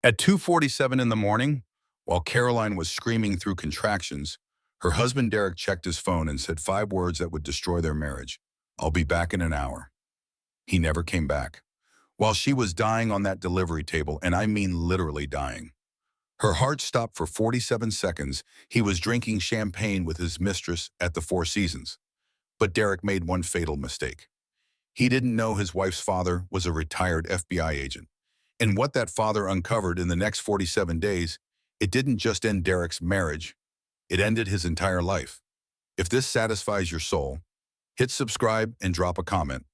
At 2:47 in the morning, while Caroline was screaming through contractions, her husband Derek checked his phone and said 5 words that would destroy their marriage. "I'll be back in an hour." He never came back. While she was dying on that delivery table, and I mean literally dying. Her heart stopped for 47 seconds. He was drinking champagne with his mistress at the Four Seasons. But Derek made one fatal mistake. He didn't know his wife's father was a retired FBI agent. And what that father uncovered in the next 47 days, it didn't just end Derek's marriage, it ended his entire life. If this satisfies your soul, hit subscribe and drop a comment.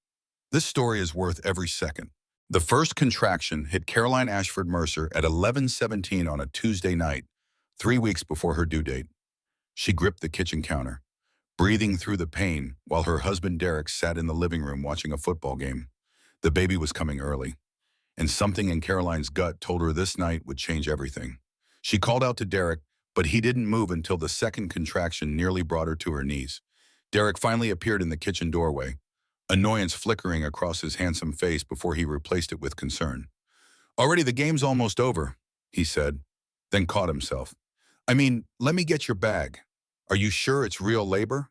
This story is worth every second. The first contraction hit Caroline Ashford Mercer at 11:17 on a Tuesday night, 3 weeks before her due date. She gripped the kitchen counter, breathing through the pain while her husband Derek sat in the living room watching a football game. The baby was coming early, and something in Caroline's gut told her this night would change everything. She called out to Derek, but he didn't move until the second contraction nearly brought her to her knees. Derek finally appeared in the kitchen doorway, annoyance flickering across his handsome face before he replaced it with concern. "Already the game's almost over," he said, then caught himself. "I mean, let me get your bag. Are you sure it's real labor?"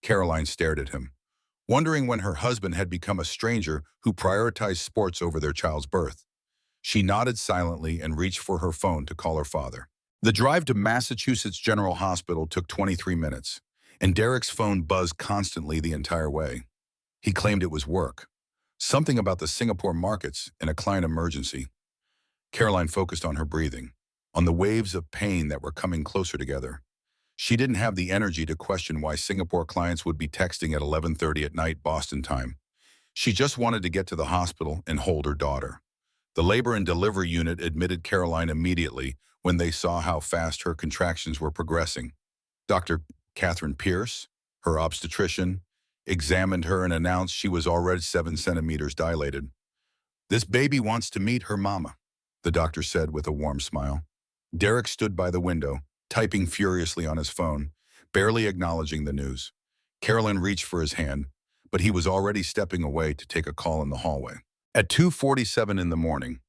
Caroline stared at him, wondering when her husband had become a stranger who prioritized sports over their child's birth. She nodded silently and reached for her phone to call her father. The drive to Massachusetts General Hospital took 23 minutes, and Derek's phone buzzed constantly the entire way. He claimed it was work, something about the Singapore markets and a client emergency. Caroline focused on her breathing, on the waves of pain that were coming closer together. She didn't have the energy to question why Singapore clients would be texting at 11:30 at night Boston time. She just wanted to get to the hospital and hold her daughter. The labor and delivery unit admitted Caroline immediately when they saw how fast her contractions were progressing. Dr. Catherine Pierce, her obstetrician, examined her and announced she was already 7 centimeters dilated. "This baby wants to meet her mama," the doctor said with a warm smile. Derek stood by the window, typing furiously on his phone, barely acknowledging the news. Caroline reached for his hand, but he was already stepping away to take a call in the hallway. At 2:47 in the morning,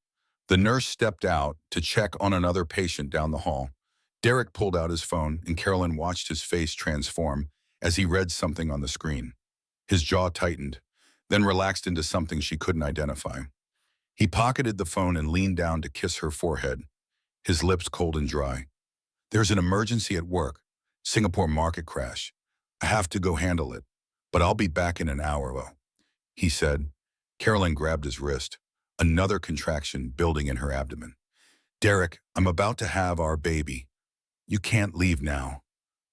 the nurse stepped out to check on another patient down the hall. Derek pulled out his phone, and Caroline watched his face transform as he read something on the screen. His jaw tightened, then relaxed into something she couldn't identify. He pocketed the phone and leaned down to kiss her forehead, his lips cold and dry. "There's an emergency at work. Singapore market crash. I have to go handle it, but I'll be back in an hour," he said. Caroline grabbed his wrist, another contraction building in her abdomen. "Derek, I'm about to have our baby. You can't leave now."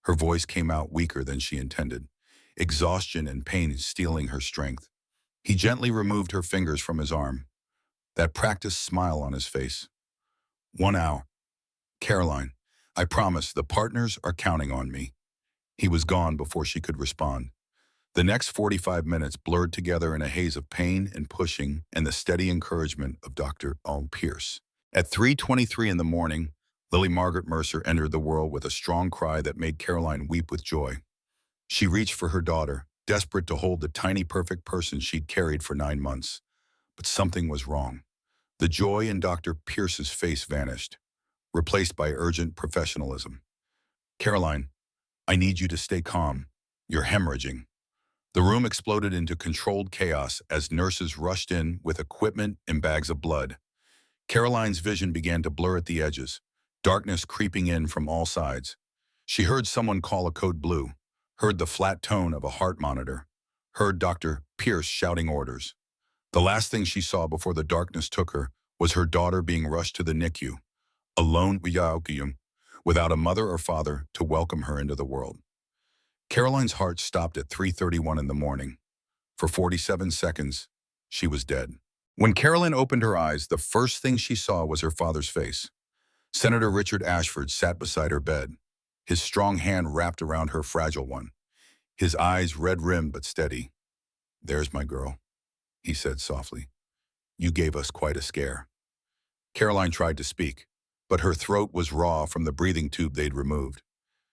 Her voice came out weaker than she intended, exhaustion and pain stealing her strength. He gently removed her fingers from his arm, that practiced smile on his face. "1 hour. Caroline, I promise the partners are counting on me." He was gone before she could respond. The next 45 minutes blurred together in a haze of pain and pushing and the steady encouragement of Dr. Pierce. At 3:23 in the morning, Lily Margaret Mercer entered the world with a strong cry that made Caroline weep with joy. She reached for her daughter, desperate to hold the tiny perfect person she'd carried for 9 months. But something was wrong. The joy in Dr. Pierce's face vanished, replaced by urgent professionalism. "Caroline, I need you to stay calm. You're hemorrhaging." The room exploded into controlled chaos as nurses rushed in with equipment and bags of blood. Caroline's vision began to blur at the edges, darkness creeping in from all sides. She heard someone call a code blue, heard the flat tone of a heart monitor, heard Dr. Pierce shouting orders. The last thing she saw before the darkness took her was her daughter being rushed to the NICU, alone without a mother or father to welcome her into the world. Caroline's heart stopped at 3:31 in the morning. For 47 seconds, she was dead. When Caroline opened her eyes, the first thing she saw was her father's face. Senator Richard Ashford sat beside her bed, his strong hand wrapped around her fragile one, his eyes red-rimmed but steady. "There's my girl," he said softly. "You gave us quite a scare." Caroline tried to speak, but her throat was raw from the breathing tube they'd removed.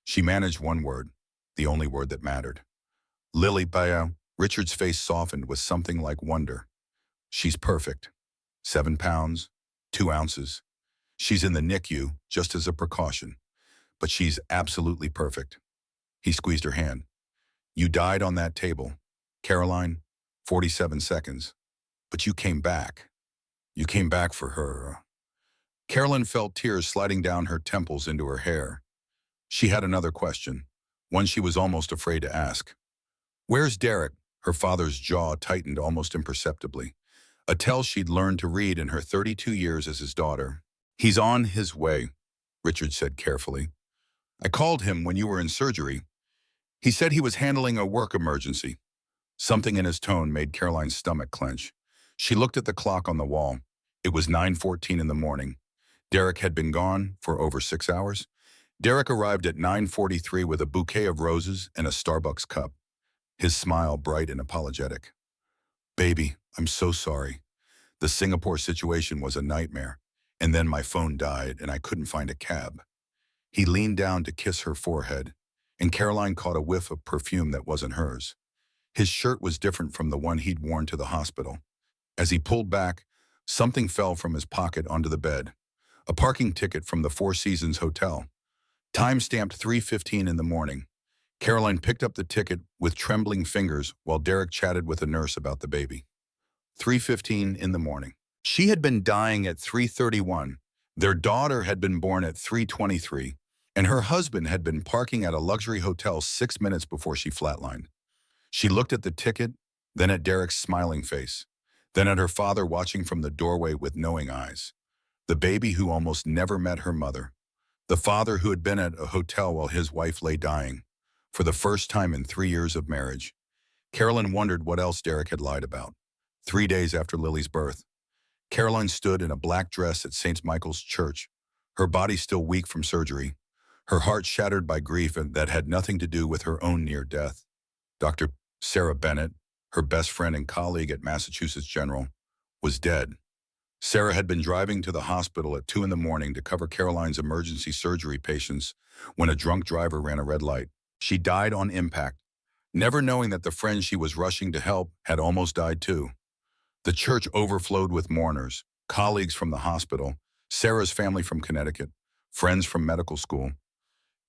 She managed one word, the only word that mattered. "Lily Bayou." Richard's face softened with something like wonder. "She's perfect. 7 pounds, 2 ounces. She's in the NICU, just as a precaution, but she's absolutely perfect. He squeezed her hand. You died on that table. Caroline, 47 seconds. But you came back. You came back for her. Carolyn felt tears sliding down her temples into her hair. She had another question, one she was almost afraid to ask. Where's Derek? Her father's jaw tightened almost imperceptibly, a tell she'd learned to read in her 32 years as his daughter. He's on his way, Richard said carefully. I called him when you were in surgery. He said he was handling a work emergency. Something in his tone made Caroline's stomach clench. She looked at the clock on the wall. It was 9:14 in the morning. Derek had been gone for over 6 hours. Derek arrived at 9:43 with a bouquet of roses and a Starbucks cup, his smile bright and apologetic. Baby, I'm so sorry. The Singapore situation was a nightmare, and then my phone died and I couldn't find a cab. He leaned down to kiss her forehead, and Caroline caught a whiff of perfume that wasn't hers. His shirt was different from the one he'd worn to the hospital. As he pulled back, something fell from his pocket onto the bed. A parking ticket from the Four Seasons Hotel. Time-stamped 3:15 in the morning. Caroline picked up the ticket with trembling fingers while Derek chatted with a nurse about the baby. 3:15 in the morning. She had been dying at 3:31. Their daughter had been born at 3:23, and her husband had been parking at a luxury hotel 6 minutes before she flatlined. She looked at the ticket, then at Derek's smiling face, then at her father watching from the doorway with knowing eyes. The baby who almost never met her mother. The father who had been at a hotel while his wife lay dying, for the first time in 3 years of marriage. Carolyn wondered what else Derek had lied about. 3 days after Lily's birth, Caroline stood in a black dress at St. Michael's Church, her body still weak from surgery, her heart shattered by grief that had nothing to do with her own near death. Dr. Sarah Bennett, her best friend and colleague at Massachusetts General, was dead. Sarah had been driving to the hospital at 2 in the morning to cover Caroline's emergency surgery patients when a drunk driver ran a red light. She died on impact, never knowing that the friend she was rushing to help had almost died too. The church overflowed with mourners, colleagues from the hospital, Sarah's family from Connecticut, friends from medical school.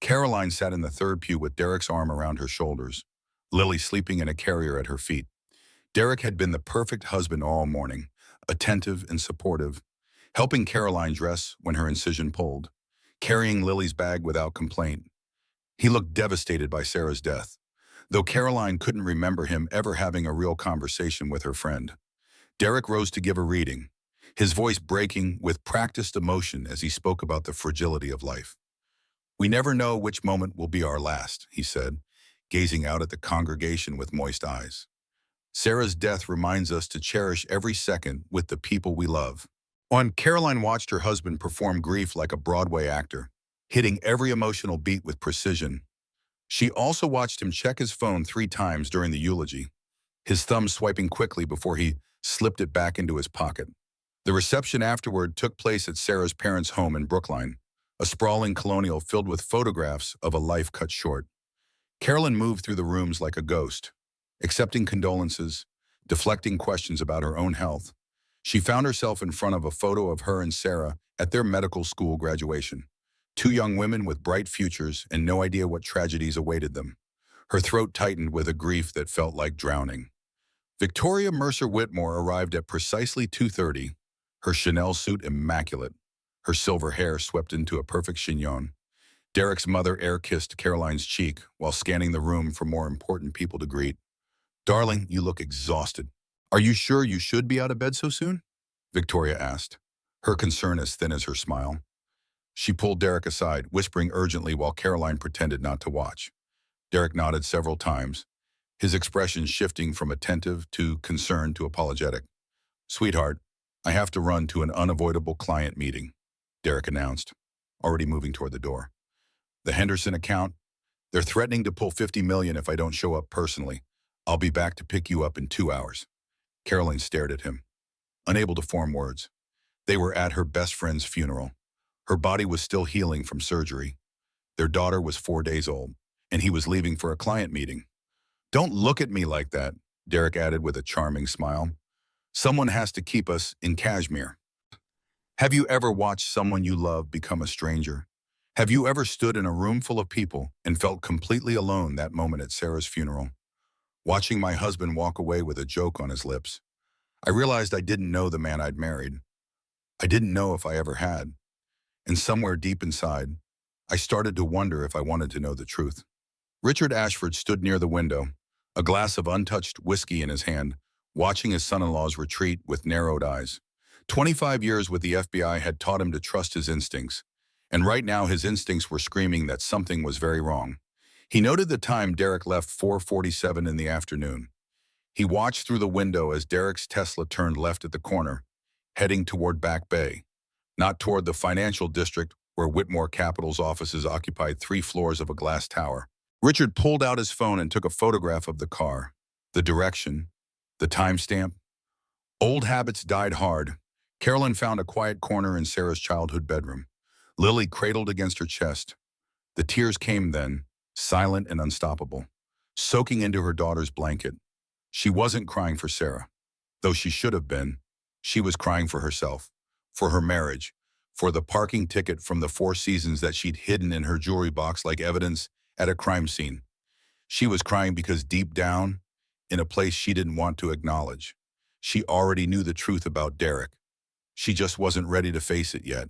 Caroline sat in the third pew with Derek's arm around her shoulders, Lily sleeping in a carrier at her feet. Derek had been the perfect husband all morning, attentive and supportive, helping Caroline dress when her incision pulled, carrying Lily's bag without complaint. He looked devastated by Sarah's death, though Caroline couldn't remember him ever having a real conversation with her friend. Derek rose to give a reading, his voice breaking with practiced emotion as he spoke about the fragility of life. We never know which moment will be our last, he said, gazing out at the congregation with moist eyes. Sarah's death reminds us to cherish every second with the people we love. Caroline watched her husband perform grief like a Broadway actor, hitting every emotional beat with precision. She also watched him check his phone 3 times during the eulogy, his thumb swiping quickly before he slipped it back into his pocket. The reception afterward took place at Sarah's parents' home in Brookline, a sprawling colonial filled with photographs of a life cut short. Carolyn moved through the rooms like a ghost, accepting condolences, deflecting questions about her own health. She found herself in front of a photo of her and Sarah at their medical school graduation. 2 young women with bright futures and no idea what tragedies awaited them. Her throat tightened with a grief that felt like drowning. Victoria Mercer Whitmore arrived at precisely 2:30, her Chanel suit immaculate, her silver hair swept into a perfect chignon. Derek's mother air-kissed Caroline's cheek while scanning the room for more important people to greet. Darling, you look exhausted. Are you sure you should be out of bed so soon? Victoria asked, her concern as thin as her smile. She pulled Derek aside, whispering urgently while Caroline pretended not to watch. Derek nodded several times, his expression shifting from attentive to concerned to apologetic. Sweetheart, I have to run to an unavoidable client meeting, Derek announced, already moving toward the door. The Henderson account, they're threatening to pull $50 million if I don't show up personally. I'll be back to pick you up in 2 hours. Caroline stared at him, unable to form words. They were at her best friend's funeral. Her body was still healing from surgery. Their daughter was 4 days old, and he was leaving for a client meeting. Don't look at me like that, Derek added with a charming smile. Someone has to keep us in Kashmir. Have you ever watched someone you love become a stranger? Have you ever stood in a room full of people and felt completely alone that moment at Sarah's funeral? Watching my husband walk away with a joke on his lips, I realized I didn't know the man I'd married. I didn't know if I ever had. And somewhere deep inside, I started to wonder if I wanted to know the truth. Richard Ashford stood near the window, a glass of untouched whiskey in his hand, watching his son-in-law's retreat with narrowed eyes. 25 years with the FBI had taught him to trust his instincts, and right now his instincts were screaming that something was very wrong. He noted the time Derek left 4:47 in the afternoon. He watched through the window as Derek's Tesla turned left at the corner, heading toward Back Bay, not toward the financial district where Whitmore Capital's offices occupied 3 floors of a glass tower. Richard pulled out his phone and took a photograph of the car, the direction, the timestamp. Old habits died hard. Carolyn found a quiet corner in Sarah's childhood bedroom. Lily cradled against her chest. The tears came then, silent and unstoppable, soaking into her daughter's blanket. She wasn't crying for Sarah, though she should have been. She was crying for herself, for her marriage, for the parking ticket from the 4 Seasons that she'd hidden in her jewelry box like evidence at a crime scene. She was crying because deep down, in a place she didn't want to acknowledge, she already knew the truth about Derek. She just wasn't ready to face it yet.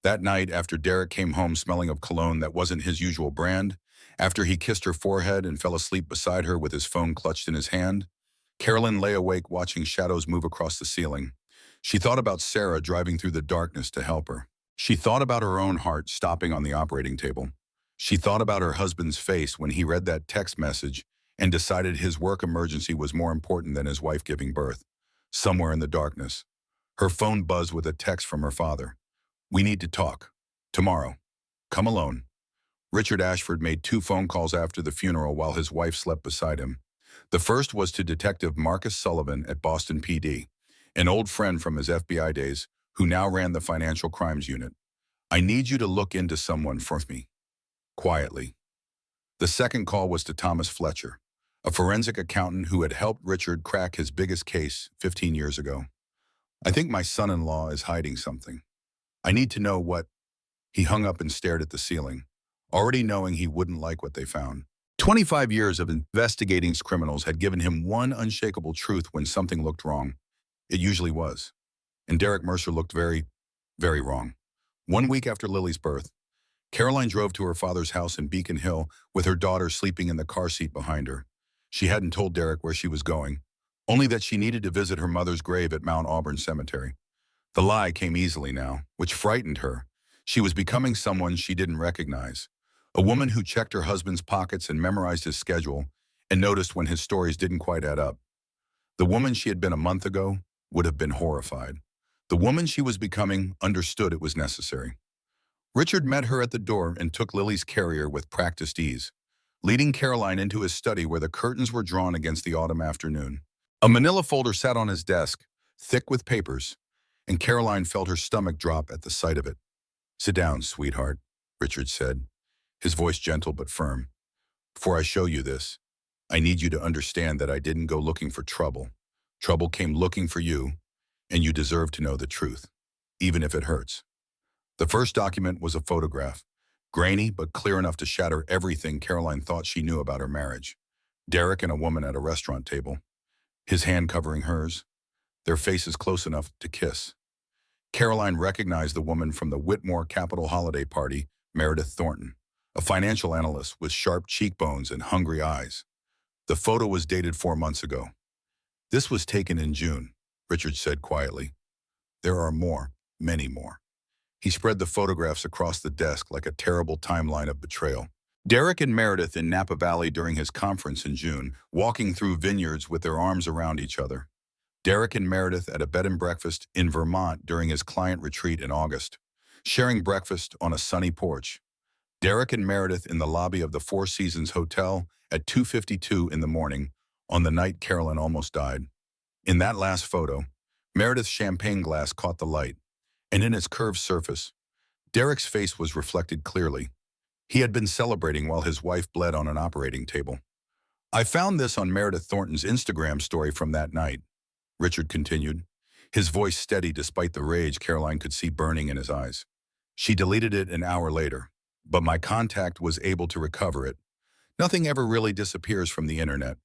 That night, after Derek came home smelling of cologne that wasn't his usual brand, after he kissed her forehead and fell asleep beside her with his phone clutched in his hand, Carolyn lay awake watching shadows move across the ceiling. She thought about Sarah driving through the darkness to help her. She thought about her own heart stopping on the operating table. She thought about her husband's face when he read that text message and decided his work emergency was more important than his wife giving birth. Somewhere in the darkness, her phone buzzed with a text from her father. "We need to talk. Tomorrow. Come alone." Richard Ashford made 2 phone calls after the funeral while his wife slept beside him. The first was to Detective Marcus Sullivan at Boston PD, an old friend from his FBI days who now ran the Financial Crimes Unit. "I need you to look into someone for me." Quietly. The second call was to Thomas Fletcher, a forensic accountant who had helped Richard crack his biggest case 15 years ago. "I think my son-in-law is hiding something. I need to know what." He hung up and stared at the ceiling, already knowing he wouldn't like what they found. 25 years of investigating criminals had given him one unshakable truth: when something looked wrong, it usually was. And Derek Mercer looked very, very wrong. 1 week after Lily's birth, Caroline drove to her father's house in Beacon Hill with her daughter sleeping in the car seat behind her. She hadn't told Derek where she was going, only that she needed to visit her mother's grave at Mount Auburn Cemetery. The lie came easily now, which frightened her. She was becoming someone she didn't recognize. A woman who checked her husband's pockets and memorized his schedule and noticed when his stories didn't quite add up. The woman she had been a month ago would have been horrified. The woman she was becoming understood it was necessary. Richard met her at the door and took Lily's carrier with practiced ease, leading Caroline into his study where the curtains were drawn against the autumn afternoon. A manila folder sat on his desk, thick with papers, and Caroline felt her stomach drop at the sight of it. "Sit down, sweetheart," Richard said, his voice gentle but firm. "Before I show you this, I need you to understand that I didn't go looking for trouble. Trouble came looking for you, and you deserve to know the truth, even if it hurts." The first document was a photograph, grainy but clear enough to shatter everything Caroline thought she knew about her marriage. Derek and a woman at a restaurant table, his hand covering hers, their faces close enough to kiss. Caroline recognized the woman from the Whitmore Capital holiday party, Meredith Thornton, a financial analyst with sharp cheekbones and hungry eyes. The photo was dated 4 months ago. "This was taken in June," Richard said quietly. "There are more, many more." He spread the photographs across the desk like a terrible timeline of betrayal. Derek and Meredith in Napa Valley during his conference in June, walking through vineyards with their arms around each other. Derek and Meredith at a bed and breakfast in Vermont during his client retreat in August, sharing breakfast on a sunny porch. Derek and Meredith in the lobby of the 4 Seasons Hotel at 2:52 in the morning on the night Carolyn almost died. In that last photo, Meredith's champagne glass caught the light, and in its curved surface, Derek's face was reflected clearly. He had been celebrating while his wife bled on an operating table. "I found this on Meredith Thornton's Instagram story from that night," Richard continued. His voice steady despite the rage Caroline could see burning in his eyes. She deleted it an hour later, but my contact was able to recover it. Nothing ever really disappears from the internet.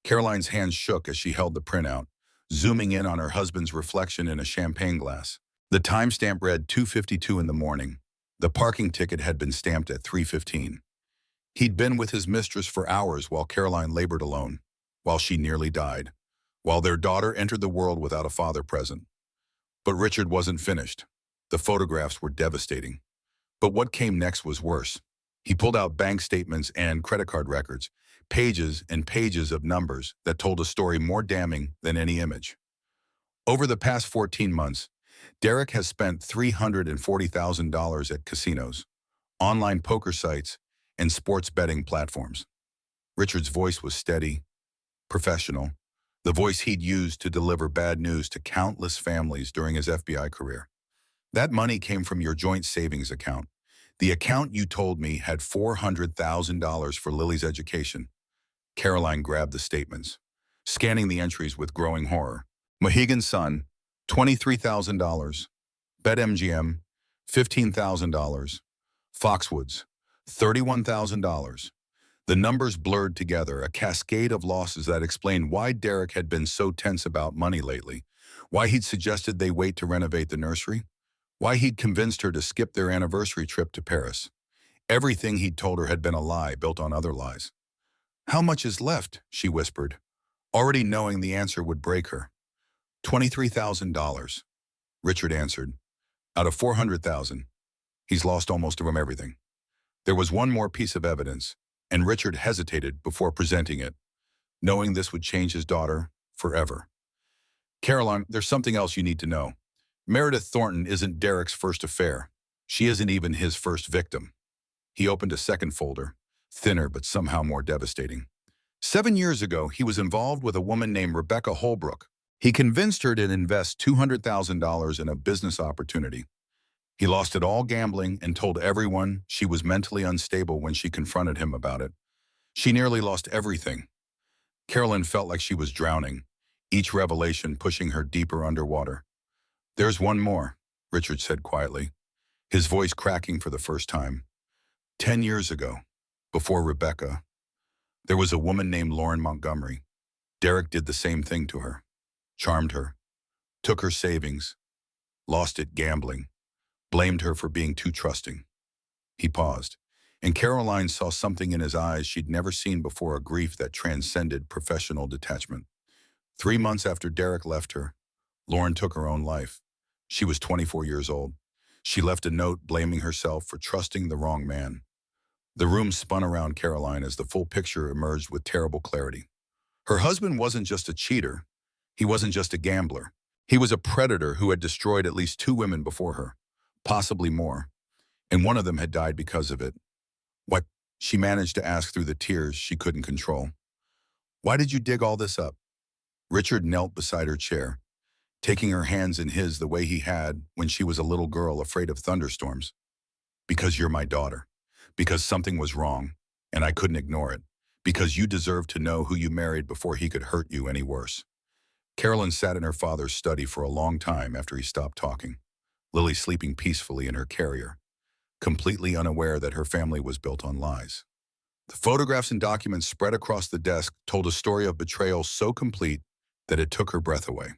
Caroline's hands shook as she held the printout, zooming in on her husband's reflection in a champagne glass. The timestamp read 2:52 in the morning. The parking ticket had been stamped at 3:15. He'd been with his mistress for hours while Caroline labored alone, while she nearly died, while their daughter entered the world without a father present. But Richard wasn't finished. The photographs were devastating. But what came next was worse. He pulled out bank statements and credit card records, pages and pages of numbers that told a story more damning than any image. Over the past 14 months, Derek has spent $340,000 at casinos, online poker sites, and sports betting platforms. Richard's voice was steady, professional, the voice he'd used to deliver bad news to countless families during his FBI career. That money came from your joint savings account. The account you told me had $400,000 for Lily's education. Caroline grabbed the statements, scanning the entries with growing horror. Mohegan Sun, $23,000. BetMGM, $15,000. Foxwoods, $31,000. The numbers blurred together, a cascade of losses that explained why Derek had been so tense about money lately, why he'd suggested they wait to renovate the nursery, why he'd convinced her to skip their anniversary trip to Paris. Everything he'd told her had been a lie built on other lies. "How much is left?" she whispered, already knowing the answer would break her. $23,000, Richard answered. Out of $400,000, he's lost almost from everything. There was one more piece of evidence, and Richard hesitated before presenting it, knowing this would change his daughter forever. "Caroline, there's something else you need to know. Meredith Thornton isn't Derek's first affair. She isn't even his first victim." He opened a second folder, thinner but somehow more devastating. 7 years ago, he was involved with a woman named Rebecca Holbrook. He convinced her to invest $200,000 in a business opportunity. He lost it all gambling and told everyone she was mentally unstable when she confronted him about it. She nearly lost everything. Carolyn felt like she was drowning, each revelation pushing her deeper underwater. "There's one more," Richard said quietly, his voice cracking for the first time. 10 years ago, before Rebecca, there was a woman named Lauren Montgomery. Derek did the same thing to her, charmed her, took her savings, lost it gambling, blamed her for being too trusting. He paused, and Caroline saw something in his eyes she'd never seen before, a grief that transcended professional detachment. 3 months after Derek left her, Lauren took her own life. She was 24 years old. She left a note blaming herself for trusting the wrong man. The room spun around Caroline as the full picture emerged with terrible clarity. Her husband wasn't just a cheater. He wasn't just a gambler. He was a predator who had destroyed at least 2 women before her, possibly more, and one of them had died because of it. "What?" she managed to ask through the tears she couldn't control. "Why did you dig all this up?" Richard knelt beside her chair, taking her hands in his the way he had when she was a little girl afraid of thunderstorms. "Because you're my daughter. Because something was wrong, and I couldn't ignore it. Because you deserve to know who you married before he could hurt you any worse." Carolyn sat in her father's study for a long time after he stopped talking, Lily sleeping peacefully in her carrier, completely unaware that her family was built on lies. The photographs and documents spread across the desk told a story of betrayal so complete that it took her breath away.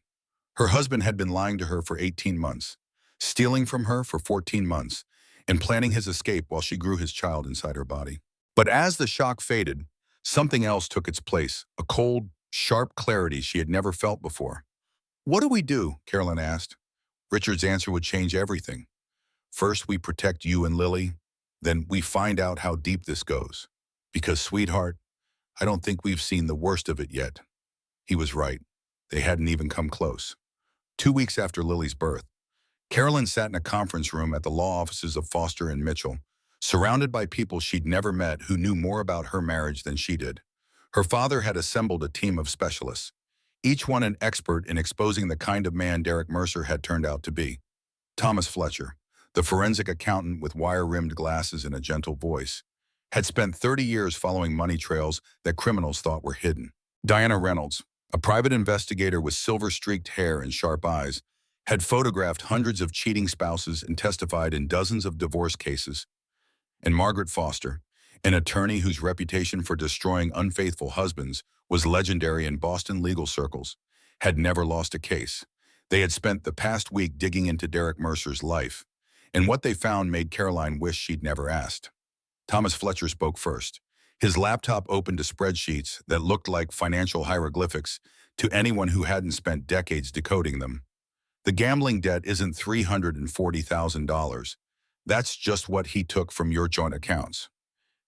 Her husband had been lying to her for 18 months, stealing from her for 14 months, and planning his escape while she grew his child inside her body. But as the shock faded, something else took its place, a cold, sharp clarity she had never felt before. "What do we do?" Carolyn asked. Richard's answer would change everything. "First, we protect you and Lily. Then we find out how deep this goes. Because, sweetheart, I don't think we've seen the worst of it yet." He was right. They hadn't even come close. 2 weeks after Lily's birth, Carolyn sat in a conference room at the law offices of Foster and Mitchell, surrounded by people she'd never met who knew more about her marriage than she did. Her father had assembled a team of specialists, each one an expert in exposing the kind of man Derek Mercer had turned out to be. Thomas Fletcher, the forensic accountant with wire-rimmed glasses and a gentle voice, had spent 30 years following money trails that criminals thought were hidden. Diana Reynolds, A private investigator with silver-streaked hair and sharp eyes had photographed hundreds of cheating spouses and testified in dozens of divorce cases. And Margaret Foster, an attorney whose reputation for destroying unfaithful husbands was legendary in Boston legal circles, had never lost a case. They had spent the past week digging into Derek Mercer's life, and what they found made Caroline wish she'd never asked. Thomas Fletcher spoke first. His laptop opened to spreadsheets that looked like financial hieroglyphics to anyone who hadn't spent decades decoding them. The gambling debt isn't $340,000. That's just what he took from your joint accounts.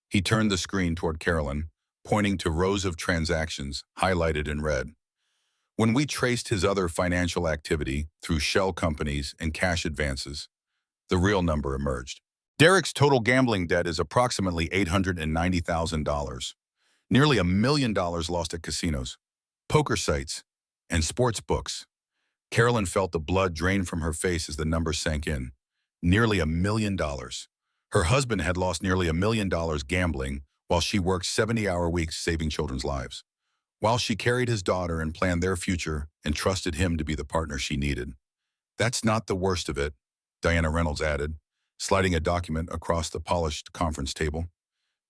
He turned the screen toward Carolyn, pointing to rows of transactions highlighted in red. When we traced his other financial activity through shell companies and cash advances, the real number emerged. Derek's total gambling debt is approximately $890,000, nearly $1 million lost at casinos, poker sites, and sports books. Carolyn felt the blood drain from her face as the number sank in. Nearly $1 million. Her husband had lost nearly $1 million gambling while she worked 70-hour weeks saving children's lives, while she carried his daughter and planned their future and trusted him to be the partner she needed. That's not the worst of it, Diana Reynolds added, sliding a document across the polished conference table.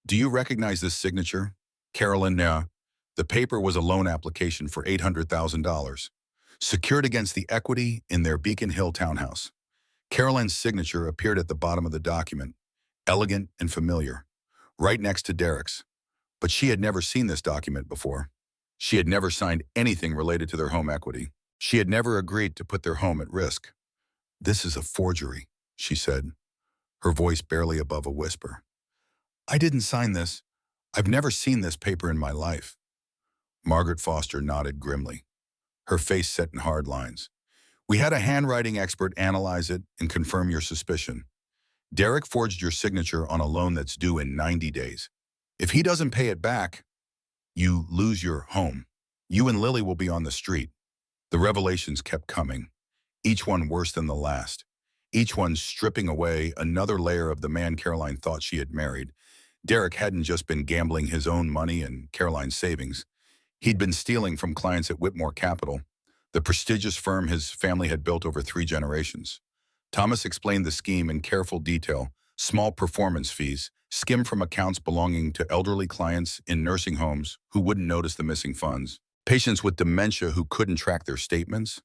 Do you recognize this signature? Carolyn, yeah. The paper was a loan application for $800,000, secured against the equity in their Beacon Hill townhouse. Carolyn's signature appeared at the bottom of the document, elegant and familiar, right next to Derek's. But she had never seen this document before. She had never signed anything related to their home equity. She had never agreed to put their home at risk. This is a forgery, she said, her voice barely above a whisper. I didn't sign this. I've never seen this paper in my life. Margaret Foster nodded grimly, her face set in hard lines. We had a handwriting expert analyze it and confirm your suspicion. Derek forged your signature on a loan that's due in 90 days. If he doesn't pay it back, you lose your home. You and Lily will be on the street. The revelations kept coming, each one worse than the last. Each one stripping away another layer of the man Caroline thought she had married. Derek hadn't just been gambling his own money and Caroline's savings. He'd been stealing from clients at Whitmore Capital, the prestigious firm his family had built over 3 generations. Thomas explained the scheme in careful detail: small performance fees, skimmed from accounts belonging to elderly clients in nursing homes who wouldn't notice the missing funds, patients with dementia who couldn't track their statements,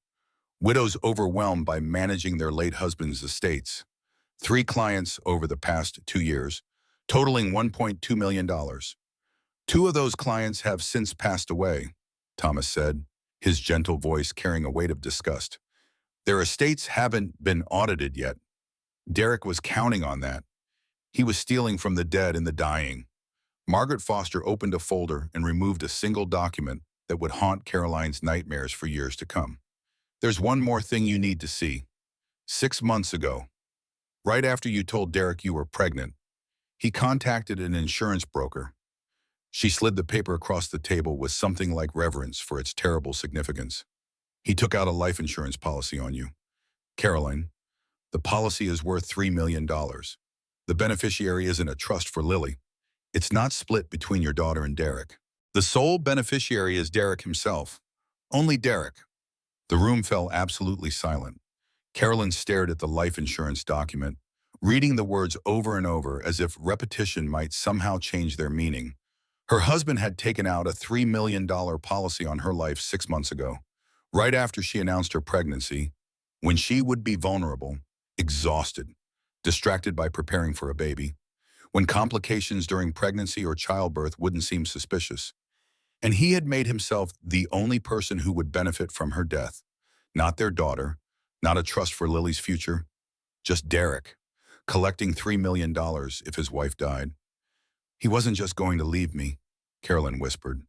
widows overwhelmed by managing their late husband's estates. 3 clients over the past 2 years, totaling $1.2 million. 2 of those clients have since passed away, Thomas said, his gentle voice carrying a weight of disgust. Their estates haven't been audited yet. Derek was counting on that. He was stealing from the dead and the dying. Margaret Foster opened a folder and removed a single document that would haunt Caroline's nightmares for years to come. There's one more thing you need to see. 6 months ago, right after you told Derek you were pregnant, he contacted an insurance broker. She slid the paper across the table with something like reverence for its terrible significance. He took out a life insurance policy on you. Caroline, the policy is worth $3 million. The beneficiary isn't a trust for Lily. It's not split between your daughter and Derek. The sole beneficiary is Derek himself. Only Derek. The room fell absolutely silent. Carolyn stared at the life insurance document, reading the words over and over as if repetition might somehow change their meaning. Her husband had taken out a $3 million policy on her life 6 months ago, right after she announced her pregnancy, when she would be vulnerable, exhausted, distracted by preparing for a baby, when complications during pregnancy or childbirth wouldn't seem suspicious. And he had made himself the only person who would benefit from her death, not their daughter, not a trust for Lily's future, just Derek, collecting $3 million if his wife died. He wasn't just going to leave me, Carolyn whispered,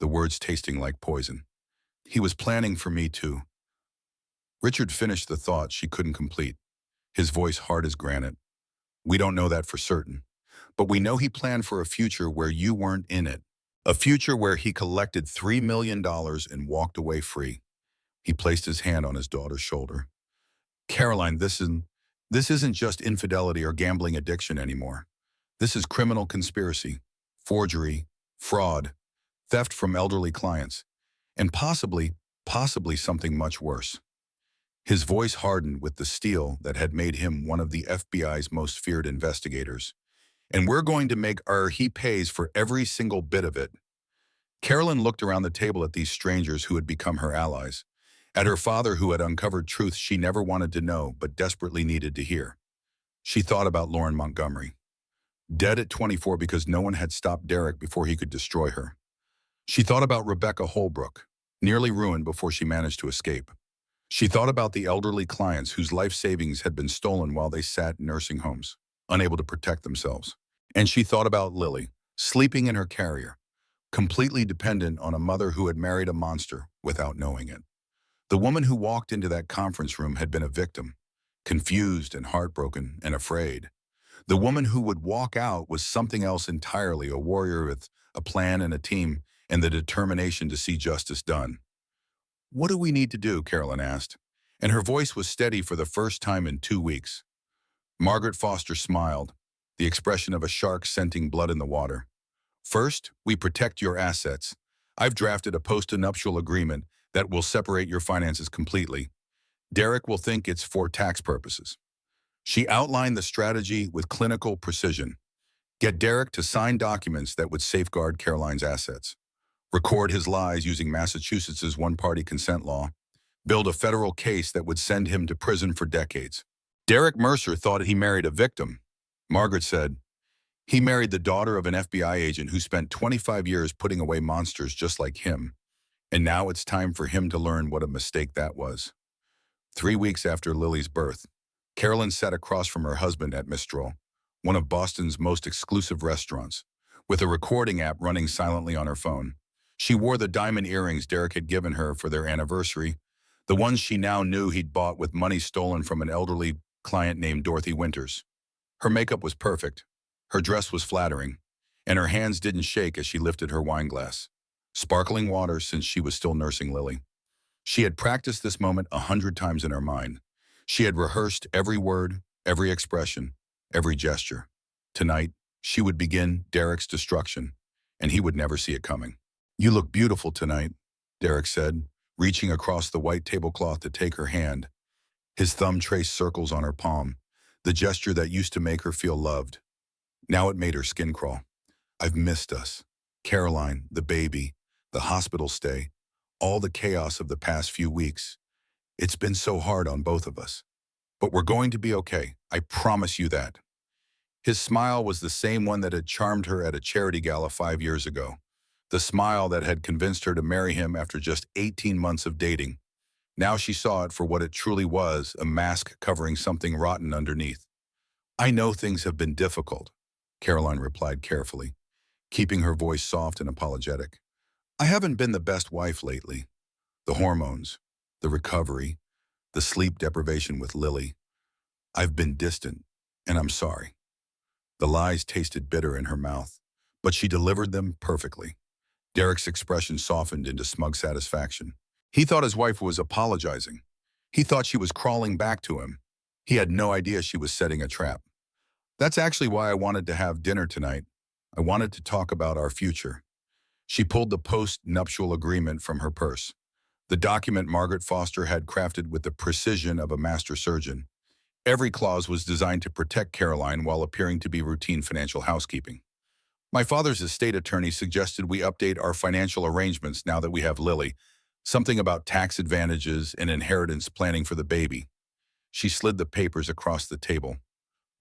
the words tasting like poison. He was planning for me too. Richard finished the thought she couldn't complete, his voice hard as granite. We don't know that for certain, but we know he planned for a future where you weren't in it, a future where he collected $3 million and walked away free. He placed his hand on his daughter's shoulder. Caroline, this isn't just infidelity or gambling addiction anymore. This is criminal conspiracy, forgery, fraud, theft from elderly clients. and possibly something much worse. His voice hardened with the steel that had made him one of the FBI's most feared investigators. And we're going to make sure he pays for every single bit of it. Carolyn looked around the table at these strangers who had become her allies, at her father who had uncovered truths she never wanted to know but desperately needed to hear. She thought about Lauren Montgomery, dead at 24 because no one had stopped Derek before he could destroy her. She thought about Rebecca Holbrook, nearly ruined before she managed to escape. She thought about the elderly clients whose life savings had been stolen while they sat in nursing homes, unable to protect themselves. And she thought about Lily, sleeping in her carrier, completely dependent on a mother who had married a monster without knowing it. The woman who walked into that conference room had been a victim, confused and heartbroken and afraid. The woman who would walk out was something else entirely, a warrior with a plan and a team and the determination to see justice done. "What do we need to do?" Carolyn asked, and her voice was steady for the first time in 2 weeks. Margaret Foster smiled, the expression of a shark scenting blood in the water. "First, we protect your assets. I've drafted a post-nuptial agreement that will separate your finances completely. Derek will think it's for tax purposes." She outlined the strategy with clinical precision. Get Derek to sign documents that would safeguard Caroline's assets. Record his lies using Massachusetts's one-party consent law. Build a federal case that would send him to prison for decades. Derek Mercer thought he married a victim. Margaret said, "He married the daughter of an FBI agent who spent 25 years putting away monsters just like him. And now it's time for him to learn what a mistake that was." 3 weeks after Lily's birth, Carolyn sat across from her husband at Mistress, one of Boston's most exclusive restaurants, with a recording app running silently on her phone. She wore the diamond earrings Derek had given her for their anniversary, the ones she now knew he'd bought with money stolen from an elderly client named Dorothy Winters. Her makeup was perfect, her dress was flattering, and her hands didn't shake as she lifted her wine glass. Sparkling water since she was still nursing Lily. She had practiced this moment 100 times in her mind. She had rehearsed every word, every expression, every gesture. Tonight, she would begin Derek's destruction, and he would never see it coming. "You look beautiful tonight," Derek said, reaching across the white tablecloth to take her hand. His thumb traced circles on her palm, the gesture that used to make her feel loved. Now it made her skin crawl. "I've missed us. Caroline, the baby, the hospital stay, all the chaos of the past few weeks. It's been so hard on both of us. But we're going to be okay. I promise you that." His smile was the same one that had charmed her at a charity gala 5 years ago. The smile that had convinced her to marry him after just 18 months of dating. Now she saw it for what it truly was, a mask covering something rotten underneath. "I know things have been difficult," Caroline replied carefully, keeping her voice soft and apologetic. "I haven't been the best wife lately. The hormones, the recovery, the sleep deprivation with Lily. I've been distant, and I'm sorry." The lies tasted bitter in her mouth, but she delivered them perfectly. Derek's expression softened into smug satisfaction. He thought his wife was apologizing. He thought she was crawling back to him. He had no idea she was setting a trap. "That's actually why I wanted to have dinner tonight. I wanted to talk about our future." She pulled the post-nuptial agreement from her purse, the document Margaret Foster had crafted with the precision of a master surgeon. Every clause was designed to protect Caroline while appearing to be routine financial housekeeping. "My father's estate attorney suggested we update our financial arrangements now that we have Lily. Something about tax advantages and inheritance planning for the baby." She slid the papers across the table,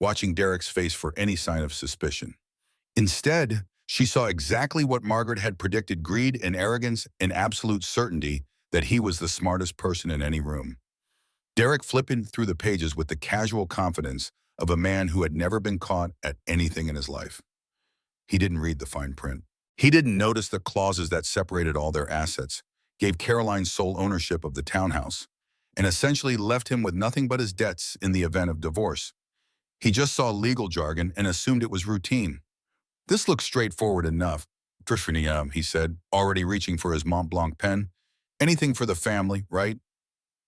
watching Derek's face for any sign of suspicion. Instead, she saw exactly what Margaret had predicted: greed and arrogance and absolute certainty that he was the smartest person in any room. Derek flipped through the pages with the casual confidence of a man who had never been caught at anything in his life. He didn't read the fine print. He didn't notice the clauses that separated all their assets, gave Caroline sole ownership of the townhouse, and essentially left him with nothing but his debts in the event of divorce. He just saw legal jargon and assumed it was routine. "This looks straightforward enough," he said, already reaching for his Mont Blanc pen. "Anything for the family, right?"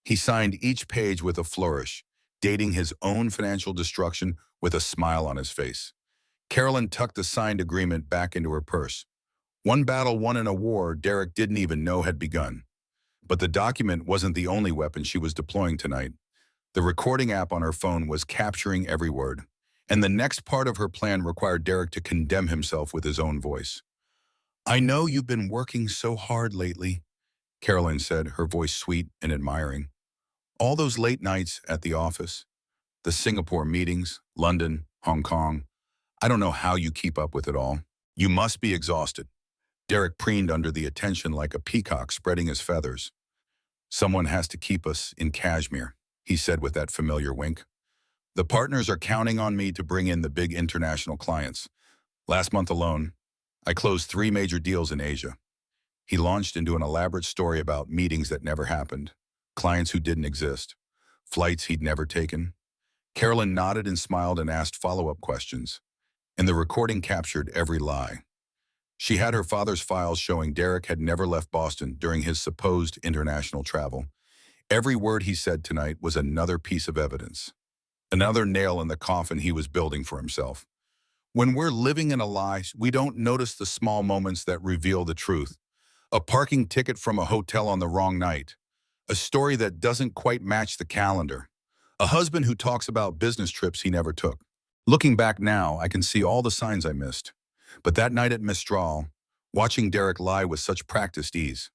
He signed each page with a flourish, dating his own financial destruction with a smile on his face. Carolyn tucked the signed agreement back into her purse. One battle won in a war Derek didn't even know had begun. But the document wasn't the only weapon she was deploying tonight. The recording app on her phone was capturing every word. And the next part of her plan required Derek to condemn himself with his own voice. "I know you've been working so hard lately," Caroline said, her voice sweet and admiring. "All those late nights at the office, the Singapore meetings, London, Hong Kong. I don't know how you keep up with it all. You must be exhausted." Derek preened under the attention like a peacock spreading his feathers. "Someone has to keep us in Kashmir," he said with that familiar wink. "The partners are counting on me to bring in the big international clients. Last month alone, I closed 3 major deals in Asia." He launched into an elaborate story about meetings that never happened, clients who didn't exist, flights he'd never taken. Carolyn nodded and smiled and asked follow-up questions, and the recording captured every lie. She had her father's files showing Derek had never left Boston during his supposed international travel. Every word he said tonight was another piece of evidence, another nail in the coffin he was building for himself. When we're living in a lie, we don't notice the small moments that reveal the truth. A parking ticket from a hotel on the wrong night, a story that doesn't quite match the calendar, a husband who talks about business trips he never took. Looking back now, I can see all the signs I missed. But that night at Mistral, watching Derek lie with such practiced ease,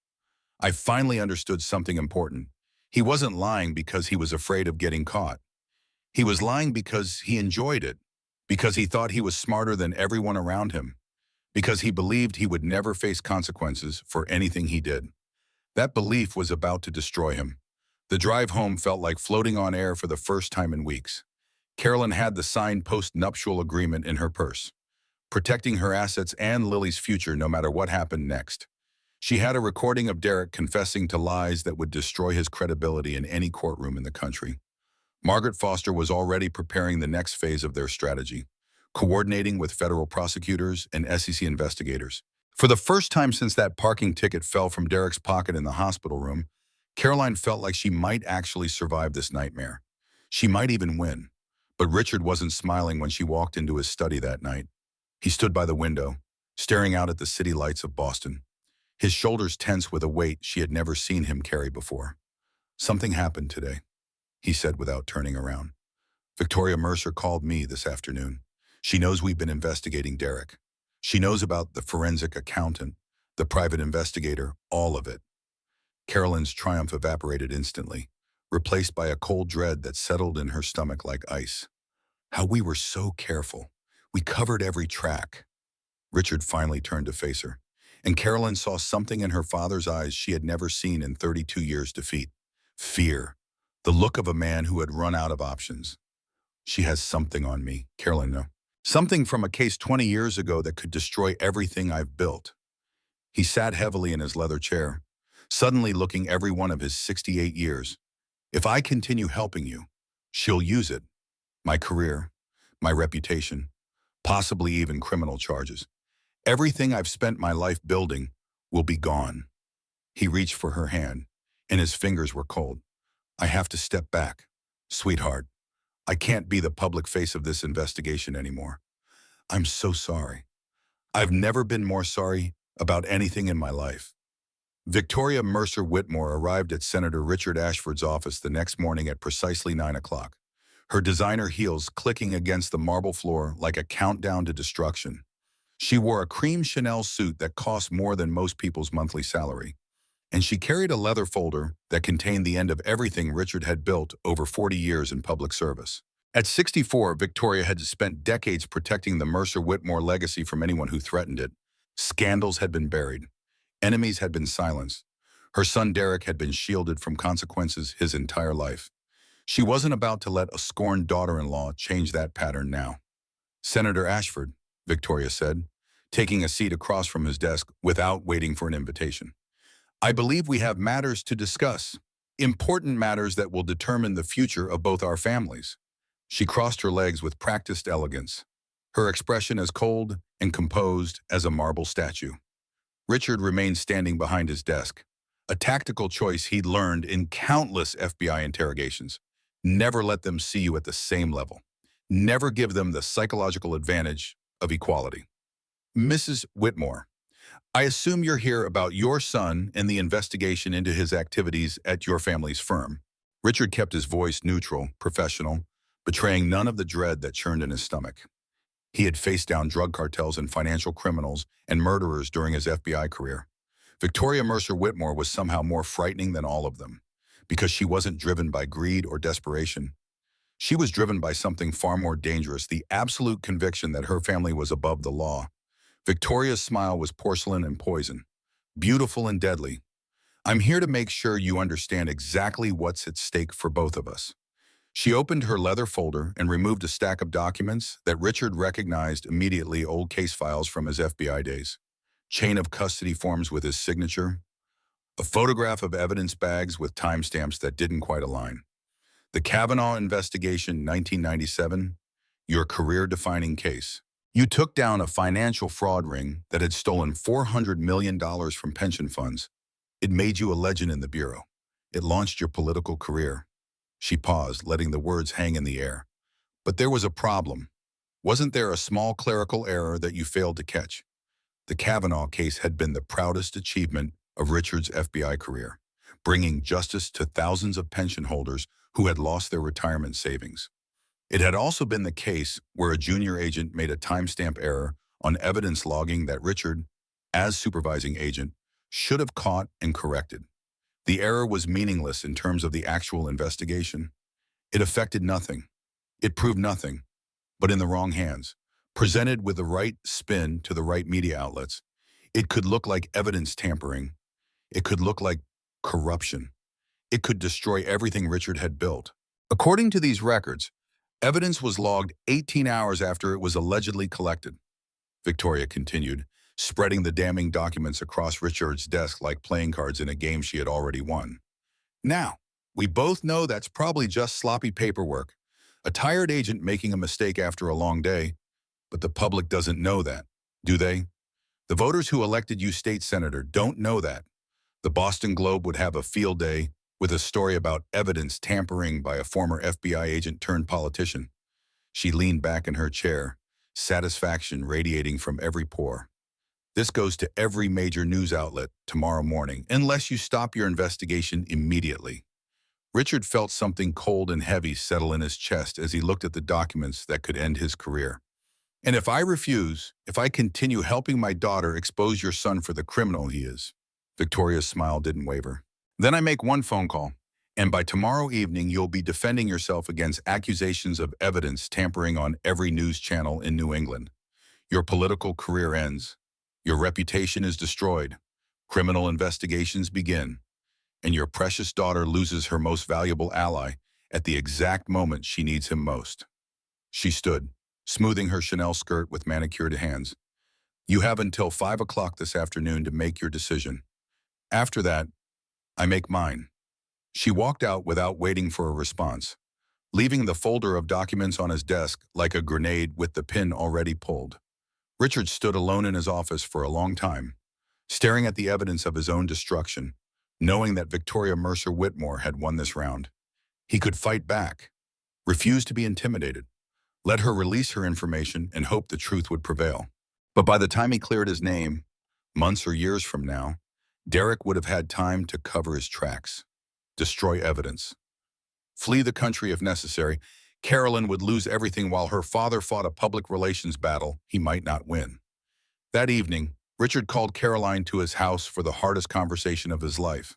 I finally understood something important. He wasn't lying because he was afraid of getting caught. He was lying because he enjoyed it, because he thought he was smarter than everyone around him, because he believed he would never face consequences for anything he did. That belief was about to destroy him. The drive home felt like floating on air for the first time in weeks. Carolyn had the signed post-nuptial agreement in her purse, protecting her assets and Lily's future no matter what happened next. She had a recording of Derek confessing to lies that would destroy his credibility in any courtroom in the country. Margaret Foster was already preparing the next phase of their strategy, coordinating with federal prosecutors and SEC investigators. For the first time since that parking ticket fell from Derek's pocket in the hospital room, Caroline felt like she might actually survive this nightmare. She might even win. But Richard wasn't smiling when she walked into his study that night. He stood by the window, staring out at the city lights of Boston, his shoulders tense with a weight she had never seen him carry before. "Something happened today," he said without turning around. "Victoria Mercer called me this afternoon. She knows we've been investigating Derek. She knows about the forensic accountant, the private investigator, all of it." Carolyn's triumph evaporated instantly, replaced by a cold dread that settled in her stomach like ice. "How we were so careful. We covered every track." Richard finally turned to face her, and Carolyn saw something in her father's eyes she had never seen in 32 years' defeat. Fear. The look of a man who had run out of options. "She has something on me," Carolyn knew. "Something from a case 20 years ago that could destroy everything I've built." He sat heavily in his leather chair, suddenly looking every one of his 68 years. "If I continue helping you, she'll use it. My career, my reputation, possibly even criminal charges. Everything I've spent my life building will be gone." He reached for her hand, and his fingers were cold. "I have to step back, sweetheart. I can't be the public face of this investigation anymore. I'm so sorry. I've never been more sorry about anything in my life." Victoria Mercer Whitmore arrived at Senator Richard Ashford's office the next morning at precisely 9 o'clock, her designer heels clicking against the marble floor like a countdown to destruction. She wore a cream Chanel suit that cost more than most people's monthly salary, and she carried a leather folder that contained the end of everything Richard had built over 40 years in public service. At 64, Victoria had spent decades protecting the Mercer Whitmore legacy from anyone who threatened it. Scandals had been buried. Enemies had been silenced. Her son Derek had been shielded from consequences his entire life. She wasn't about to let a scorned daughter-in-law change that pattern now. "Senator Ashford," Victoria said, taking a seat across from his desk without waiting for an invitation. "I believe we have matters to discuss, important matters that will determine the future of both our families." She crossed her legs with practiced elegance, her expression as cold and composed as a marble statue. Richard remained standing behind his desk, a tactical choice he'd learned in countless FBI interrogations. Never let them see you at the same level. Never give them the psychological advantage of equality. "Mrs. Whitmore, I assume you're here about your son and the investigation into his activities at your family's firm. Richard kept his voice neutral, professional, betraying none of the dread that churned in his stomach. He had faced down drug cartels and financial criminals and murderers during his FBI career. Victoria Mercer Whitmore was somehow more frightening than all of them, because she wasn't driven by greed or desperation. She was driven by something far more dangerous, the absolute conviction that her family was above the law. Victoria's smile was porcelain and poison, beautiful and deadly. I'm here to make sure you understand exactly what's at stake for both of us. She opened her leather folder and removed a stack of documents that Richard recognized immediately, old case files from his FBI days. Chain of custody forms with his signature, a photograph of evidence bags with timestamps that didn't quite align. The Kavanaugh investigation, 1997, your career-defining case. You took down a financial fraud ring that had stolen $400 million from pension funds. It made you a legend in the Bureau. It launched your political career. She paused, letting the words hang in the air. But there was a problem. Wasn't there a small clerical error that you failed to catch? The Kavanaugh case had been the proudest achievement of Richard's FBI career, bringing justice to thousands of pension holders who had lost their retirement savings. It had also been the case where a junior agent made a timestamp error on evidence logging that Richard, as supervising agent, should have caught and corrected. The error was meaningless in terms of the actual investigation. It affected nothing. It proved nothing, but in the wrong hands. Presented with the right spin to the right media outlets, it could look like evidence tampering. It could look like corruption. It could destroy everything Richard had built. According to these records, evidence was logged 18 hours after it was allegedly collected. Victoria continued, spreading the damning documents across Richard's desk like playing cards in a game she had already won. Now, we both know that's probably just sloppy paperwork, a tired agent making a mistake after a long day, but the public doesn't know that, do they? The voters who elected you state senator don't know that. The Boston Globe would have a field day with a story about evidence tampering by a former FBI agent turned politician. She leaned back in her chair, satisfaction radiating from every pore. This goes to every major news outlet tomorrow morning, unless you stop your investigation immediately. Richard felt something cold and heavy settle in his chest as he looked at the documents that could end his career. And if I refuse, if I continue helping my daughter expose your son for the criminal he is, Victoria's smile didn't waver. Then I make one phone call, and by tomorrow evening you'll be defending yourself against accusations of evidence tampering on every news channel in New England. Your political career ends. Your reputation is destroyed. Criminal investigations begin. And your precious daughter loses her most valuable ally at the exact moment she needs him most. She stood, smoothing her Chanel skirt with manicured hands. You have until 5 o'clock this afternoon to make your decision. After that, I make mine. She walked out without waiting for a response, leaving the folder of documents on his desk like a grenade with the pin already pulled. Richard stood alone in his office for a long time, staring at the evidence of his own destruction, knowing that Victoria Mercer Whitmore had won this round. He could fight back, refuse to be intimidated, let her release her information and hope the truth would prevail. But by the time he cleared his name, months or years from now, Derek would have had time to cover his tracks, destroy evidence, flee the country if necessary. Carolyn would lose everything while her father fought a public relations battle he might not win. That evening, Richard called Caroline to his house for the hardest conversation of his life.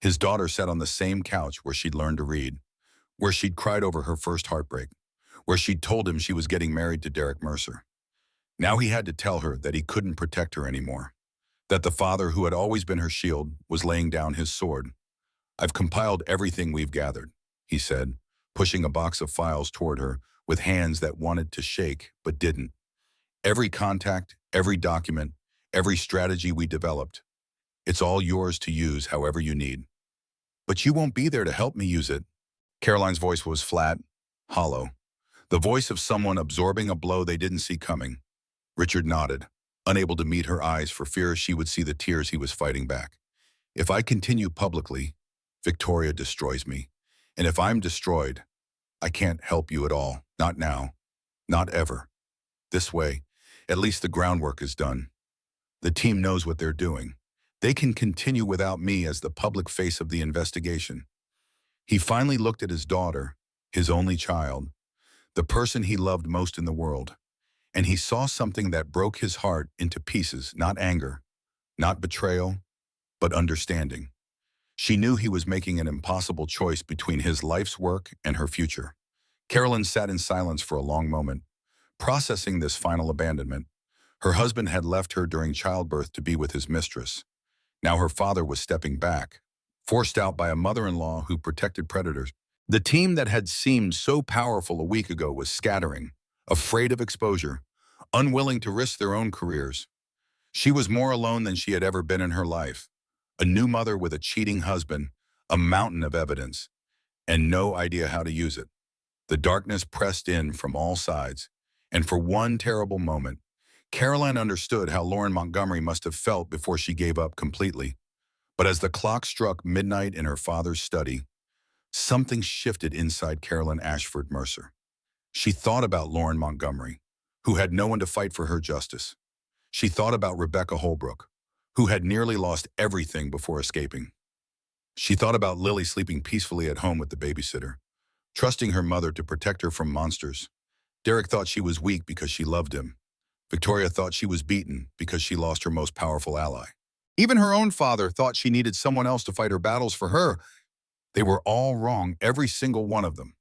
His daughter sat on the same couch where she'd learned to read, where she'd cried over her first heartbreak, where she'd told him she was getting married to Derek Mercer. Now he had to tell her that he couldn't protect her anymore, that the father who had always been her shield was laying down his sword. I've compiled everything we've gathered, he said, pushing a box of files toward her with hands that wanted to shake but didn't. Every contact, every document, every strategy we developed. It's all yours to use however you need. But you won't be there to help me use it. Caroline's voice was flat, hollow, the voice of someone absorbing a blow they didn't see coming. Richard nodded, unable to meet her eyes for fear she would see the tears he was fighting back. If I continue publicly, Victoria destroys me. And if I'm destroyed, I can't help you at all. Not now. Not ever. This way, at least the groundwork is done. The team knows what they're doing. They can continue without me as the public face of the investigation. He finally looked at his daughter, his only child, the person he loved most in the world, and he saw something that broke his heart into pieces, not anger, not betrayal, but understanding. She knew he was making an impossible choice between his life's work and her future. Carolyn sat in silence for a long moment, processing this final abandonment. Her husband had left her during childbirth to be with his mistress. Now her father was stepping back, forced out by a mother-in-law who protected predators. The team that had seemed so powerful a week ago was scattering, afraid of exposure, unwilling to risk their own careers. She was more alone than she had ever been in her life. A new mother with a cheating husband, a mountain of evidence, and no idea how to use it. The darkness pressed in from all sides, and for one terrible moment, Caroline understood how Lauren Montgomery must have felt before she gave up completely. But as the clock struck midnight in her father's study, something shifted inside Carolyn Ashford Mercer. She thought about Lauren Montgomery, who had no one to fight for her justice. She thought about Rebecca Holbrook, who had nearly lost everything before escaping. She thought about Lily sleeping peacefully at home with the babysitter, trusting her mother to protect her from monsters. Derek thought she was weak because she loved him. Victoria thought she was beaten because she lost her most powerful ally. Even her own father thought she needed someone else to fight her battles for her. They were all wrong, every single one of them.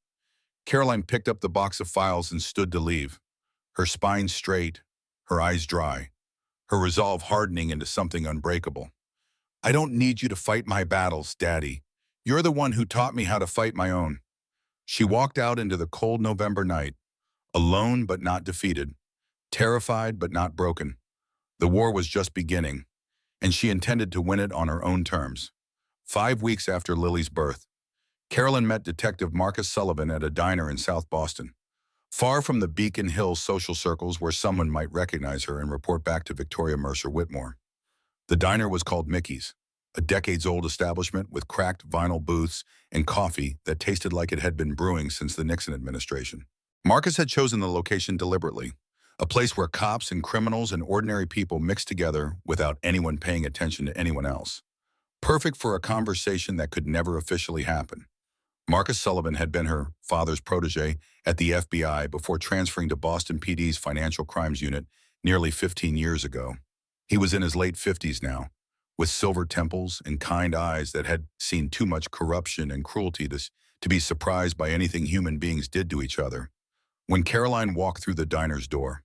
Caroline picked up the box of files and stood to leave, her spine straight, her eyes dry, her resolve hardening into something unbreakable. I don't need you to fight my battles, Daddy. You're the one who taught me how to fight my own. She walked out into the cold November night, alone but not defeated, terrified but not broken. The war was just beginning, and she intended to win it on her own terms. 5 weeks after Lily's birth, Carolyn met Detective Marcus Sullivan at a diner in South Boston, far from the Beacon Hill social circles where someone might recognize her and report back to Victoria Mercer Whitmore. The diner was called Mickey's, a decades-old establishment with cracked vinyl booths and coffee that tasted like it had been brewing since the Nixon administration. Marcus had chosen the location deliberately, a place where cops and criminals and ordinary people mixed together without anyone paying attention to anyone else. Perfect for a conversation that could never officially happen. Marcus Sullivan had been her father's protege at the FBI before transferring to Boston PD's Financial Crimes Unit nearly 15 years ago. He was in his late 50s now, with silver temples and kind eyes that had seen too much corruption and cruelty to be surprised by anything human beings did to each other. When Caroline walked through the diner's door,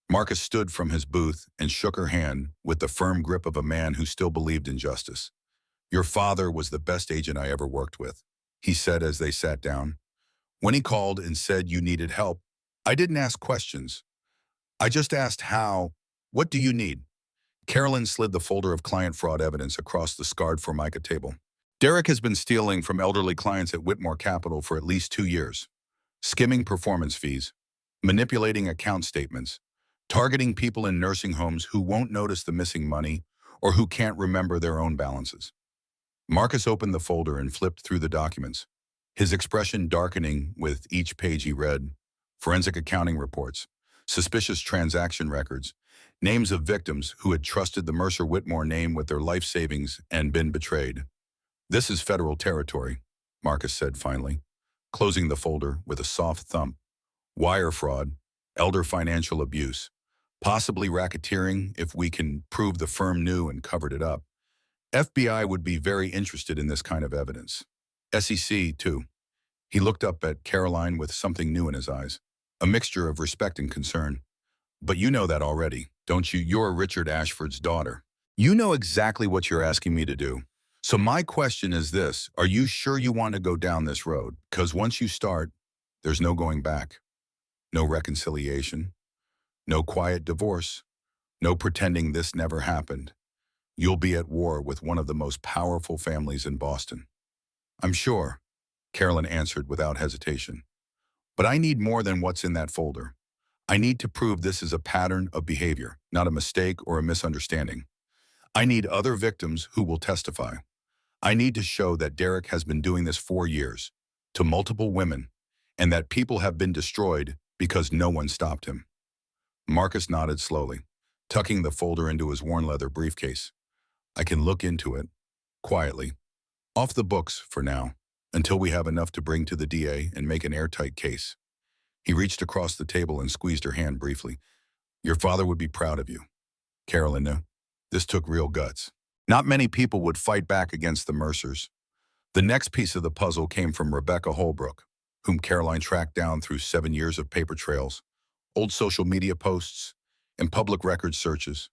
Marcus stood from his booth and shook her hand with the firm grip of a man who still believed in justice. Your father was the best agent I ever worked with, he said as they sat down. When he called and said you needed help, I didn't ask questions. I just asked how. What do you need? Carolyn slid the folder of client fraud evidence across the scarred Formica table. Derek has been stealing from elderly clients at Whitmore Capital for at least 2 years, skimming performance fees, manipulating account statements, targeting people in nursing homes who won't notice the missing money or who can't remember their own balances. Marcus opened the folder and flipped through the documents, his expression darkening with each page he read. Forensic accounting reports, suspicious transaction records, names of victims who had trusted the Mercer Whitmore name with their life savings and been betrayed. This is federal territory, Marcus said finally, closing the folder with a soft thump. Wire fraud, elder financial abuse, possibly racketeering if we can prove the firm knew and covered it up. FBI would be very interested in this kind of evidence. SEC, too. He looked up at Caroline with something new in his eyes, a mixture of respect and concern. But you know that already, don't you? You're Richard Ashford's daughter. You know exactly what you're asking me to do. So my question is this, are you sure you want to go down this road? Because once you start, there's no going back. No reconciliation, no quiet divorce, no pretending this never happened. You'll be at war with one of the most powerful families in Boston. I'm sure, Carolyn answered without hesitation. But I need more than what's in that folder. I need to prove this is a pattern of behavior, not a mistake or a misunderstanding. I need other victims who will testify. I need to show that Derek has been doing this for years, to multiple women, and that people have been destroyed because no one stopped him. Marcus nodded slowly. tucking the folder into his worn leather briefcase. I can look into it, quietly. Off the books for now, until we have enough to bring to the DA and make an airtight case. He reached across the table and squeezed her hand briefly. Your father would be proud of you. Carolyn knew. This took real guts. Not many people would fight back against the Mercers. The next piece of the puzzle came from Rebecca Holbrook, whom Caroline tracked down through 7 years of paper trails, old social media posts, and public records searches.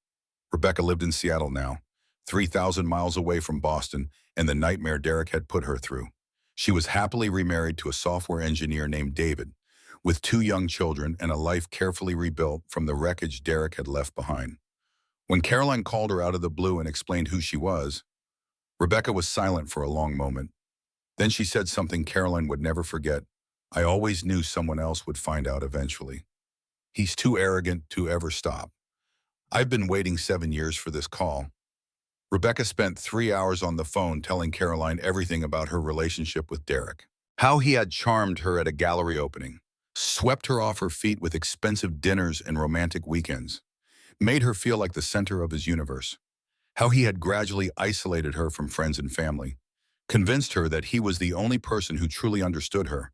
Rebecca lived in Seattle now, 3,000 miles away from Boston and the nightmare Derek had put her through. She was happily remarried to a software engineer named David, with 2 young children and a life carefully rebuilt from the wreckage Derek had left behind. When Caroline called her out of the blue and explained who she was, Rebecca was silent for a long moment. Then she said something Caroline would never forget. I always knew someone else would find out eventually. He's too arrogant to ever stop. I've been waiting 7 years for this call. Rebecca spent 3 hours on the phone telling Caroline everything about her relationship with Derek. How he had charmed her at a gallery opening, swept her off her feet with expensive dinners and romantic weekends, made her feel like the center of his universe. How he had gradually isolated her from friends and family, convinced her that he was the only person who truly understood her.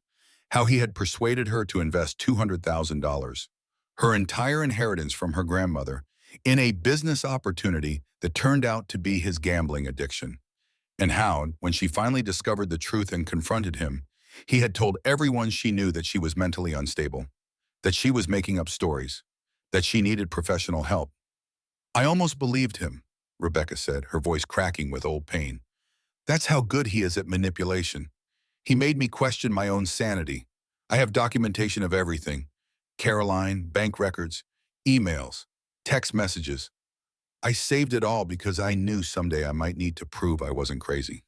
How he had persuaded her to invest $200,000, her entire inheritance from her grandmother, in a business opportunity that turned out to be his gambling addiction. And how, when she finally discovered the truth and confronted him, he had told everyone she knew that she was mentally unstable, that she was making up stories, that she needed professional help. I almost believed him, Rebecca said, her voice cracking with old pain. That's how good he is at manipulation. He made me question my own sanity. I have documentation of everything. Caroline, bank records, emails, text messages. I saved it all because I knew someday I might need to prove I wasn't crazy.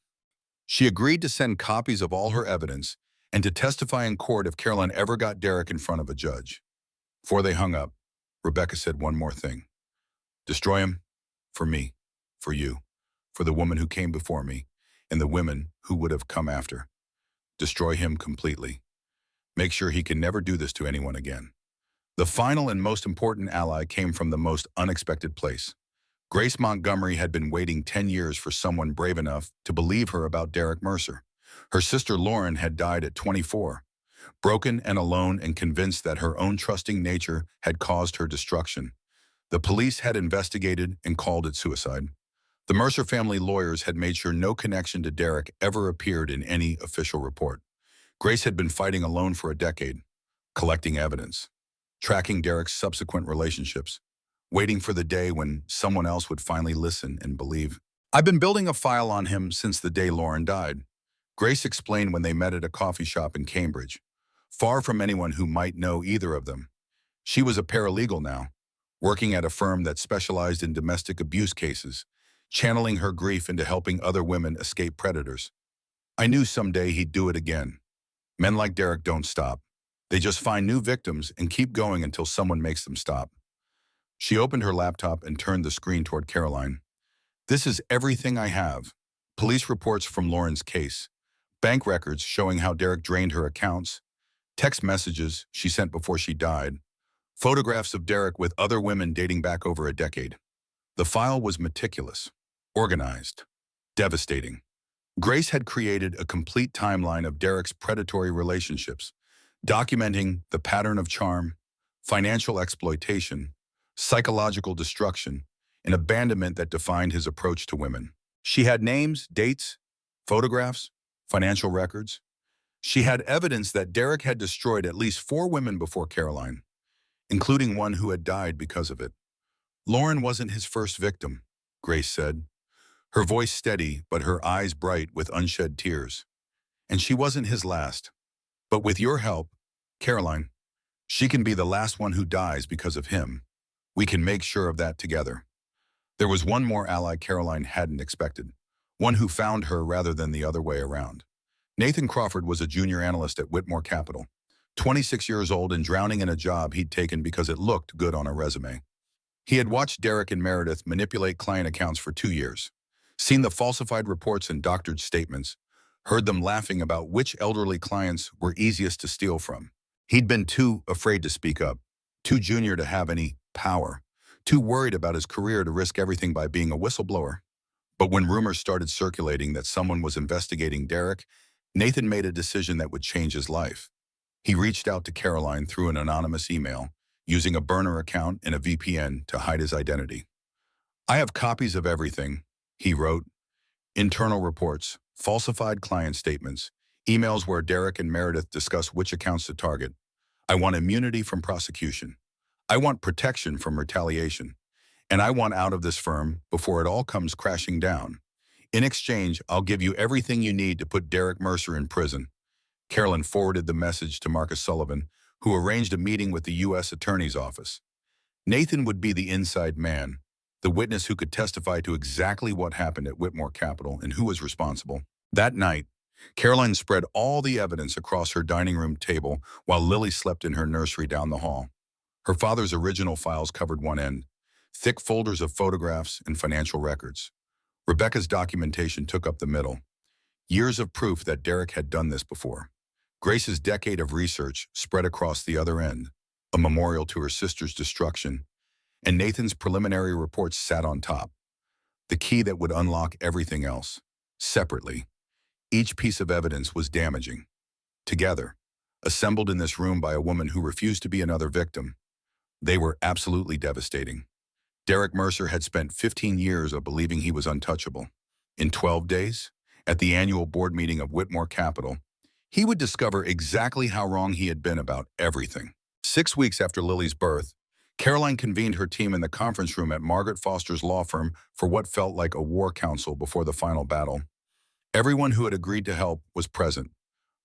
She agreed to send copies of all her evidence and to testify in court if Caroline ever got Derek in front of a judge. Before they hung up, Rebecca said one more thing. Destroy him for me, for you, for the woman who came before me, and the women who would have come after. Destroy him completely. Make sure he can never do this to anyone again. The final and most important ally came from the most unexpected place. Grace Montgomery had been waiting 10 years for someone brave enough to believe her about Derek Mercer. Her sister Lauren had died at 24, broken and alone and convinced that her own trusting nature had caused her destruction. The police had investigated and called it suicide. The Mercer family lawyers had made sure no connection to Derek ever appeared in any official report. Grace had been fighting alone for a decade, collecting evidence, tracking Derek's subsequent relationships, waiting for the day when someone else would finally listen and believe. I've been building a file on him since the day Lauren died, Grace explained when they met at a coffee shop in Cambridge, far from anyone who might know either of them. She was a paralegal now, working at a firm that specialized in domestic abuse cases, channeling her grief into helping other women escape predators. I knew someday he'd do it again. Men like Derek don't stop. They just find new victims and keep going until someone makes them stop. She opened her laptop and turned the screen toward Caroline. This is everything I have. Police reports from Lauren's case, bank records showing how Derek drained her accounts, text messages she sent before she died, photographs of Derek with other women dating back over a decade. The file was meticulous, organized, devastating. Grace had created a complete timeline of Derek's predatory relationships, documenting the pattern of charm, financial exploitation, psychological destruction, and abandonment that defined his approach to women. She had names, dates, photographs, financial records. She had evidence that Derek had destroyed at least 4 women before Caroline, including one who had died because of it. Lauren wasn't his first victim, Grace said, her voice steady but her eyes bright with unshed tears. And she wasn't his last. But with your help, Caroline, she can be the last one who dies because of him. We can make sure of that together. There was one more ally Caroline hadn't expected, one who found her rather than the other way around. Nathan Crawford was a junior analyst at Whitmore Capital, 26 years old and drowning in a job he'd taken because it looked good on a resume. He had watched Derek and Meredith manipulate client accounts for 2 years, seen the falsified reports and doctored statements, heard them laughing about which elderly clients were easiest to steal from. He'd been too afraid to speak up, too junior to have any power, too worried about his career to risk everything by being a whistleblower. But when rumors started circulating that someone was investigating Derek, Nathan made a decision that would change his life. He reached out to Caroline through an anonymous email, using a burner account and a VPN to hide his identity. "I have copies of everything," he wrote. "Internal reports, falsified client statements, emails where Derek and Meredith discuss which accounts to target. I want immunity from prosecution. I want protection from retaliation. And I want out of this firm before it all comes crashing down. In exchange, I'll give you everything you need to put Derek Mercer in prison." Carolyn forwarded the message to Marcus Sullivan, who arranged a meeting with the U.S. Attorney's Office. Nathan would be the inside man, the witness who could testify to exactly what happened at Whitmore Capital and who was responsible. That night, Caroline spread all the evidence across her dining room table while Lily slept in her nursery down the hall. Her father's original files covered one end, thick folders of photographs and financial records. Rebecca's documentation took up the middle, years of proof that Derek had done this before. Grace's decade of research spread across the other end, a memorial to her sister's destruction, and Nathan's preliminary reports sat on top, the key that would unlock everything else. Separately, each piece of evidence was damaging. Together, assembled in this room by a woman who refused to be another victim, they were absolutely devastating. Derek Mercer had spent 15 years of believing he was untouchable. In 12 days, at the annual board meeting of Whitmore Capital, he would discover exactly how wrong he had been about everything. 6 weeks after Lily's birth, Caroline convened her team in the conference room at Margaret Foster's law firm for what felt like a war council before the final battle. Everyone who had agreed to help was present.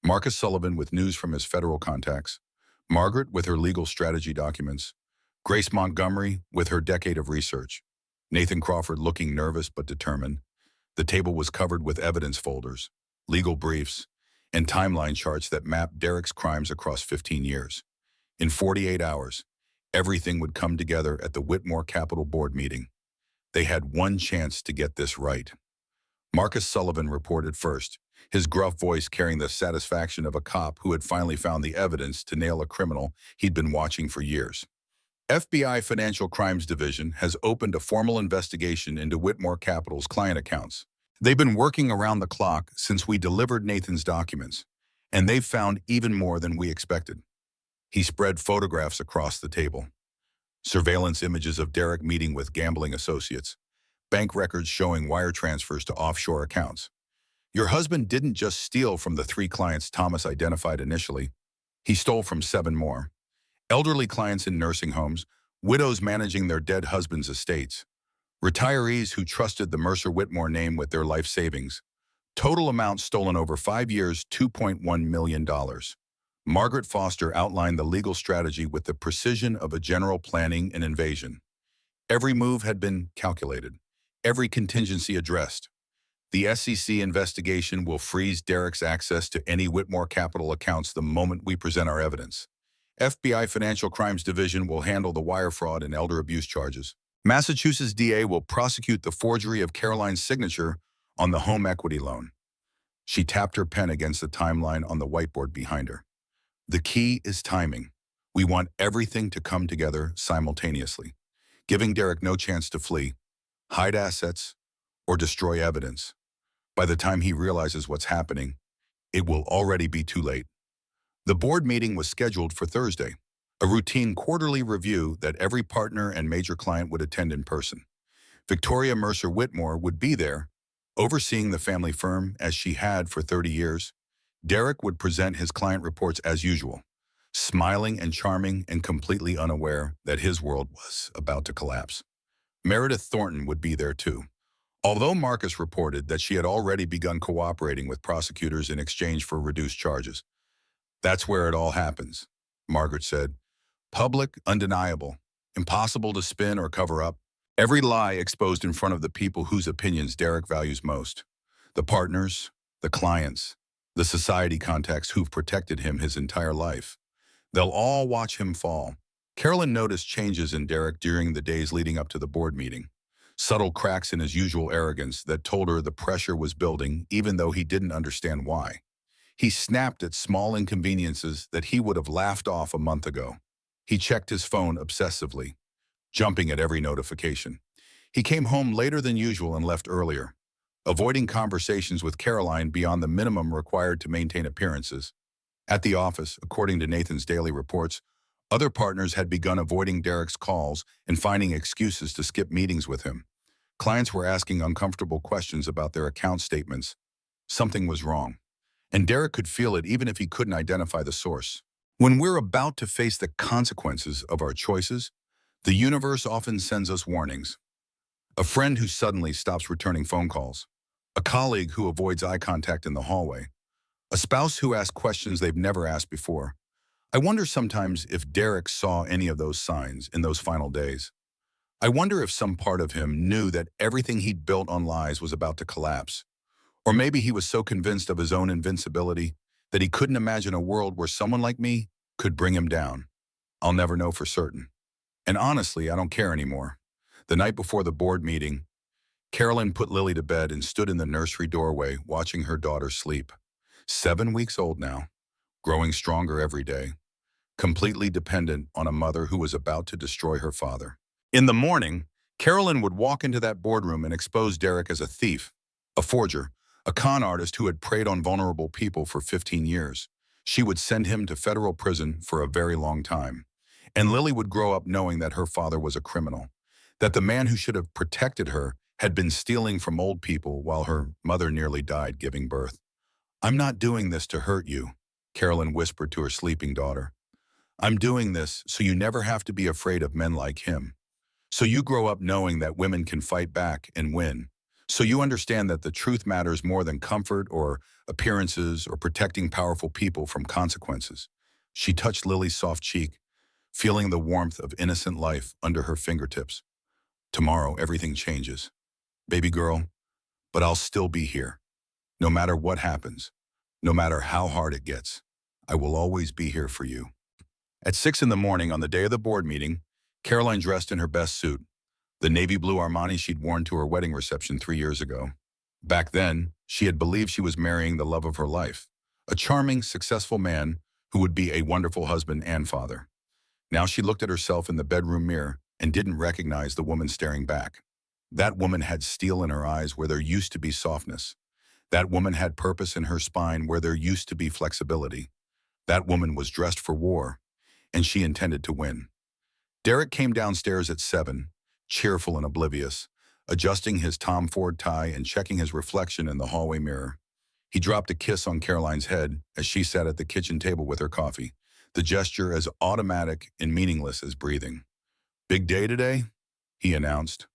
Marcus Sullivan with news from his federal contacts, Margaret with her legal strategy documents, Grace Montgomery with her decade of research, Nathan Crawford looking nervous but determined. The table was covered with evidence folders, legal briefs, and timeline charts that mapped Derek's crimes across 15 years. In 48 hours, everything would come together at the Whitmore Capital Board meeting. They had one chance to get this right. Marcus Sullivan reported first, his gruff voice carrying the satisfaction of a cop who had finally found the evidence to nail a criminal he'd been watching for years. "FBI Financial Crimes Division has opened a formal investigation into Whitmore Capital's client accounts. They've been working around the clock since we delivered Nathan's documents, and they've found even more than we expected." He spread photographs across the table. Surveillance images of Derek meeting with gambling associates, bank records showing wire transfers to offshore accounts. "Your husband didn't just steal from the 3 clients Thomas identified initially. He stole from 7 more. Elderly clients in nursing homes, widows managing their dead husbands' estates, retirees who trusted the Mercer Whitmore name with their life savings. Total amount stolen over 5 years, $2.1 million. Margaret Foster outlined the legal strategy with the precision of a general planning an invasion. Every move had been calculated, every contingency addressed. The SEC investigation will freeze Derek's access to any Whitmore Capital accounts the moment we present our evidence. FBI Financial Crimes Division will handle the wire fraud and elder abuse charges. Massachusetts DA will prosecute the forgery of Caroline's signature on the home equity loan." She tapped her pen against the timeline on the whiteboard behind her. "The key is timing. We want everything to come together simultaneously, giving Derek no chance to flee, hide assets, or destroy evidence. By the time he realizes what's happening, it will already be too late." The board meeting was scheduled for Thursday, a routine quarterly review that every partner and major client would attend in person. Victoria Mercer Whitmore would be there, overseeing the family firm as she had for 30 years. Derek would present his client reports as usual, smiling and charming and completely unaware that his world was about to collapse. Meredith Thornton would be there too. Although Marcus reported that she had already begun cooperating with prosecutors in exchange for reduced charges. "That's where it all happens," Margaret said. "Public, undeniable, impossible to spin or cover up. Every lie exposed in front of the people whose opinions Derek values most. The partners, the clients, the society contacts who've protected him his entire life. They'll all watch him fall." Carolyn noticed changes in Derek during the days leading up to the board meeting. Subtle cracks in his usual arrogance that told her the pressure was building even though he didn't understand why. He snapped at small inconveniences that he would have laughed off a month ago. He checked his phone obsessively, jumping at every notification. He came home later than usual and left earlier, avoiding conversations with Caroline beyond the minimum required to maintain appearances. At the office, according to Nathan's daily reports, other partners had begun avoiding Derek's calls and finding excuses to skip meetings with him. Clients were asking uncomfortable questions about their account statements. Something was wrong, and Derek could feel it even if he couldn't identify the source. When we're about to face the consequences of our choices, the universe often sends us warnings. A friend who suddenly stops returning phone calls, a colleague who avoids eye contact in the hallway, a spouse who asks questions they've never asked before. I wonder sometimes if Derek saw any of those signs in those final days. I wonder if some part of him knew that everything he'd built on lies was about to collapse. Or maybe he was so convinced of his own invincibility that he couldn't imagine a world where someone like me could bring him down. I'll never know for certain. And honestly, I don't care anymore. The night before the board meeting, Carolyn put Lily to bed and stood in the nursery doorway watching her daughter sleep. 7 weeks old now, growing stronger every day, completely dependent on a mother who was about to destroy her father. In the morning, Carolyn would walk into that boardroom and expose Derek as a thief, a forger, a con artist who had preyed on vulnerable people for 15 years. She would send him to federal prison for a very long time. And Lily would grow up knowing that her father was a criminal, that the man who should have protected her had been stealing from old people while her mother nearly died giving birth. "I'm not doing this to hurt you," Carolyn whispered to her sleeping daughter. "I'm doing this so you never have to be afraid of men like him. So you grow up knowing that women can fight back and win. So you understand that the truth matters more than comfort or appearances or protecting powerful people from consequences." She touched Lily's soft cheek, feeling the warmth of innocent life under her fingertips. "Tomorrow, everything changes, baby girl, but I'll still be here. No matter what happens, no matter how hard it gets, I will always be here for you." At 6 in the morning on the day of the board meeting, Caroline dressed in her best suit, the navy blue Armani she'd worn to her wedding reception 3 years ago. Back then, she had believed she was marrying the love of her life, a charming, successful man who would be a wonderful husband and father. Now she looked at herself in the bedroom mirror and didn't recognize the woman staring back. That woman had steel in her eyes where there used to be softness. That woman had purpose in her spine where there used to be flexibility. That woman was dressed for war, and she intended to win. Derek came downstairs at 7, cheerful and oblivious, adjusting his Tom Ford tie and checking his reflection in the hallway mirror. He dropped a kiss on Caroline's head as she sat at the kitchen table with her coffee, the gesture as automatic and meaningless as breathing. "Big day today," he announced.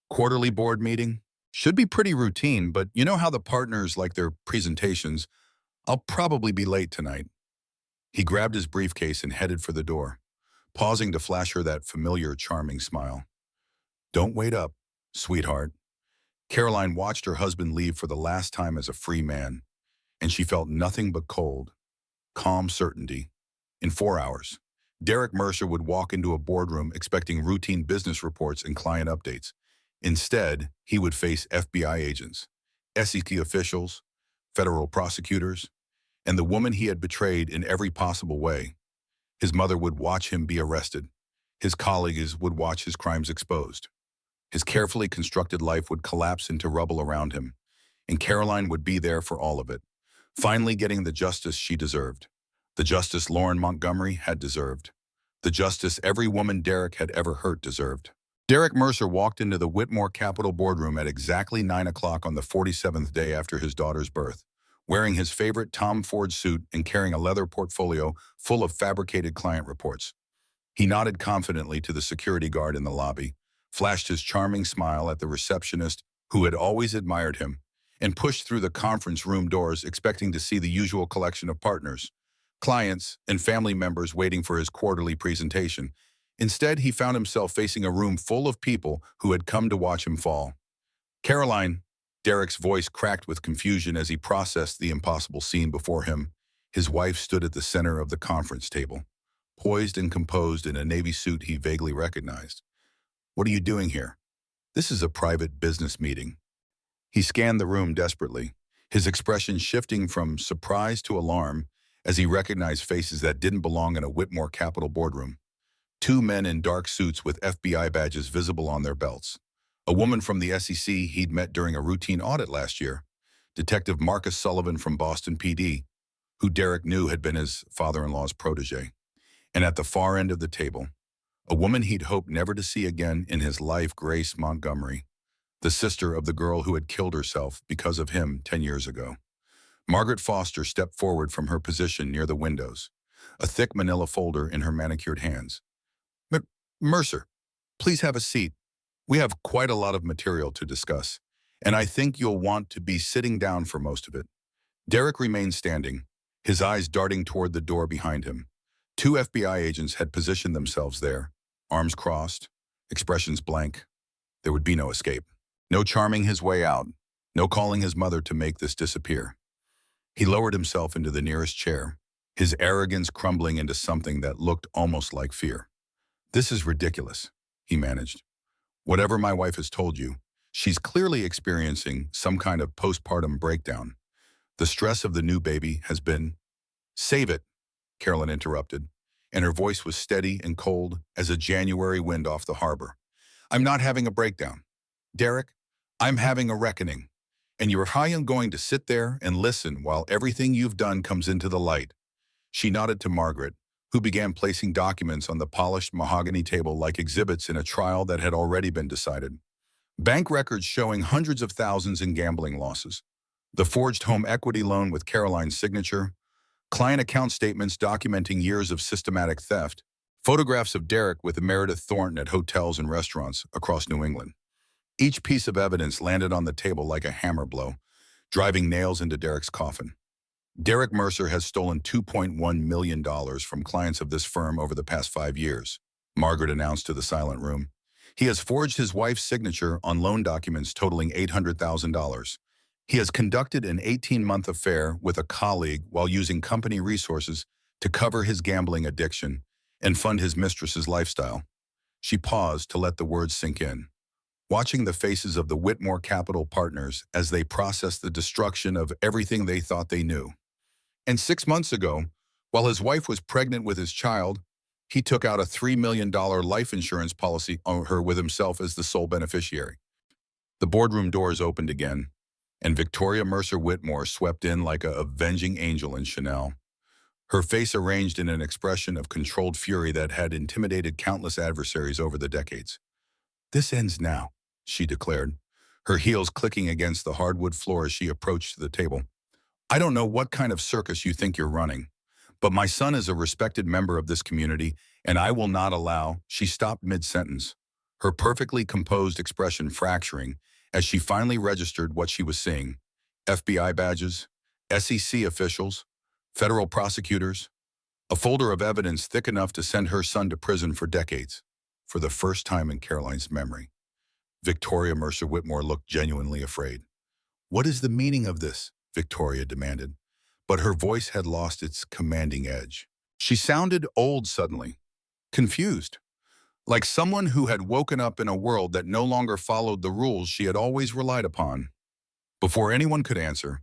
"Quarterly board meeting. Should be pretty routine, but you know how the partners like their presentations. I'll probably be late tonight." He grabbed his briefcase and headed for the door, pausing to flash her that familiar, charming smile. "Don't wait up, sweetheart." Caroline watched her husband leave for the last time as a free man, and she felt nothing but cold, calm certainty. In 4 hours, Derek Mercer would walk into a boardroom expecting routine business reports and client updates. Instead, he would face FBI agents, SEC officials, federal prosecutors, and the woman he had betrayed in every possible way. His mother would watch him be arrested. His colleagues would watch his crimes exposed. His carefully constructed life would collapse into rubble around him, and Caroline would be there for all of it, finally getting the justice she deserved, the justice Lauren Montgomery had deserved, the justice every woman Derek had ever hurt deserved. Derek Mercer walked into the Whitmore Capital boardroom at exactly 9 o'clock on the 47th day after his daughter's birth, wearing his favorite Tom Ford suit and carrying a leather portfolio full of fabricated client reports. He nodded confidently to the security guard in the lobby, flashed his charming smile at the receptionist who had always admired him, and pushed through the conference room doors expecting to see the usual collection of partners, clients, and family members waiting for his quarterly presentation. Instead, he found himself facing a room full of people who had come to watch him fall. "Caroline," Derek's voice cracked with confusion as he processed the impossible scene before him. His wife stood at the center of the conference table, poised and composed in a navy suit he vaguely recognized. "What are you doing here? This is a private business meeting." He scanned the room desperately, his expression shifting from surprise to alarm as he recognized faces that didn't belong in a Whitmore Capital boardroom. Two men in dark suits with FBI badges visible on their belts. A woman from the SEC he'd met during a routine audit last year. Detective Marcus Sullivan from Boston PD, who Derek knew had been his father-in-law's protege. And at the far end of the table, a woman he'd hoped never to see again in his life, Grace Montgomery, the sister of the girl who had killed herself because of him 10 years ago. Margaret Foster stepped forward from her position near the windows, a thick manila folder in her manicured hands. Mercer, please have a seat. We have quite a lot of material to discuss, and I think you'll want to be sitting down for most of it. Derek remained standing, his eyes darting toward the door behind him. Two FBI agents had positioned themselves there, arms crossed, expressions blank. There would be no escape. No charming his way out, no calling his mother to make this disappear. He lowered himself into the nearest chair, his arrogance crumbling into something that looked almost like fear. "This is ridiculous," he managed. "Whatever my wife has told you, she's clearly experiencing some kind of postpartum breakdown. The stress of the new baby has been—" "Save it," Carolyn interrupted, and her voice was steady and cold as a January wind off the harbor. "I'm not having a breakdown. Derek, I'm having a reckoning, and you're going to sit there and listen while everything you've done comes into the light." She nodded to Margaret, who began placing documents on the polished mahogany table like exhibits in a trial that had already been decided. Bank records showing hundreds of thousands in gambling losses, the forged home equity loan with Caroline's signature, client account statements documenting years of systematic theft, photographs of Derek with Meredith Thornton at hotels and restaurants across New England. Each piece of evidence landed on the table like a hammer blow, driving nails into Derek's coffin. Derek Mercer has stolen $2.1 million from clients of this firm over the past 5 years, Margaret announced to the silent room. He has forged his wife's signature on loan documents totaling $800,000. He has conducted an 18-month affair with a colleague while using company resources to cover his gambling addiction and fund his mistress's lifestyle. She paused to let the words sink in, watching the faces of the Whitmore Capital partners as they processed the destruction of everything they thought they knew. And 6 months ago, while his wife was pregnant with his child, he took out a $3 million life insurance policy on her with himself as the sole beneficiary. The boardroom doors opened again, and Victoria Mercer Whitmore swept in like a avenging angel in Chanel, her face arranged in an expression of controlled fury that had intimidated countless adversaries over the decades. "This ends now," she declared, her heels clicking against the hardwood floor as she approached the table. "I don't know what kind of circus you think you're running, but my son is a respected member of this community, and I will not allow—" She stopped mid-sentence, her perfectly composed expression fracturing as she finally registered what she was seeing. FBI badges, SEC officials, federal prosecutors, a folder of evidence thick enough to send her son to prison for decades. For the first time in Caroline's memory, Victoria Mercer Whitmore looked genuinely afraid. "What is the meaning of this?" Victoria demanded, but her voice had lost its commanding edge. She sounded old suddenly, confused, like someone who had woken up in a world that no longer followed the rules she had always relied upon. Before anyone could answer,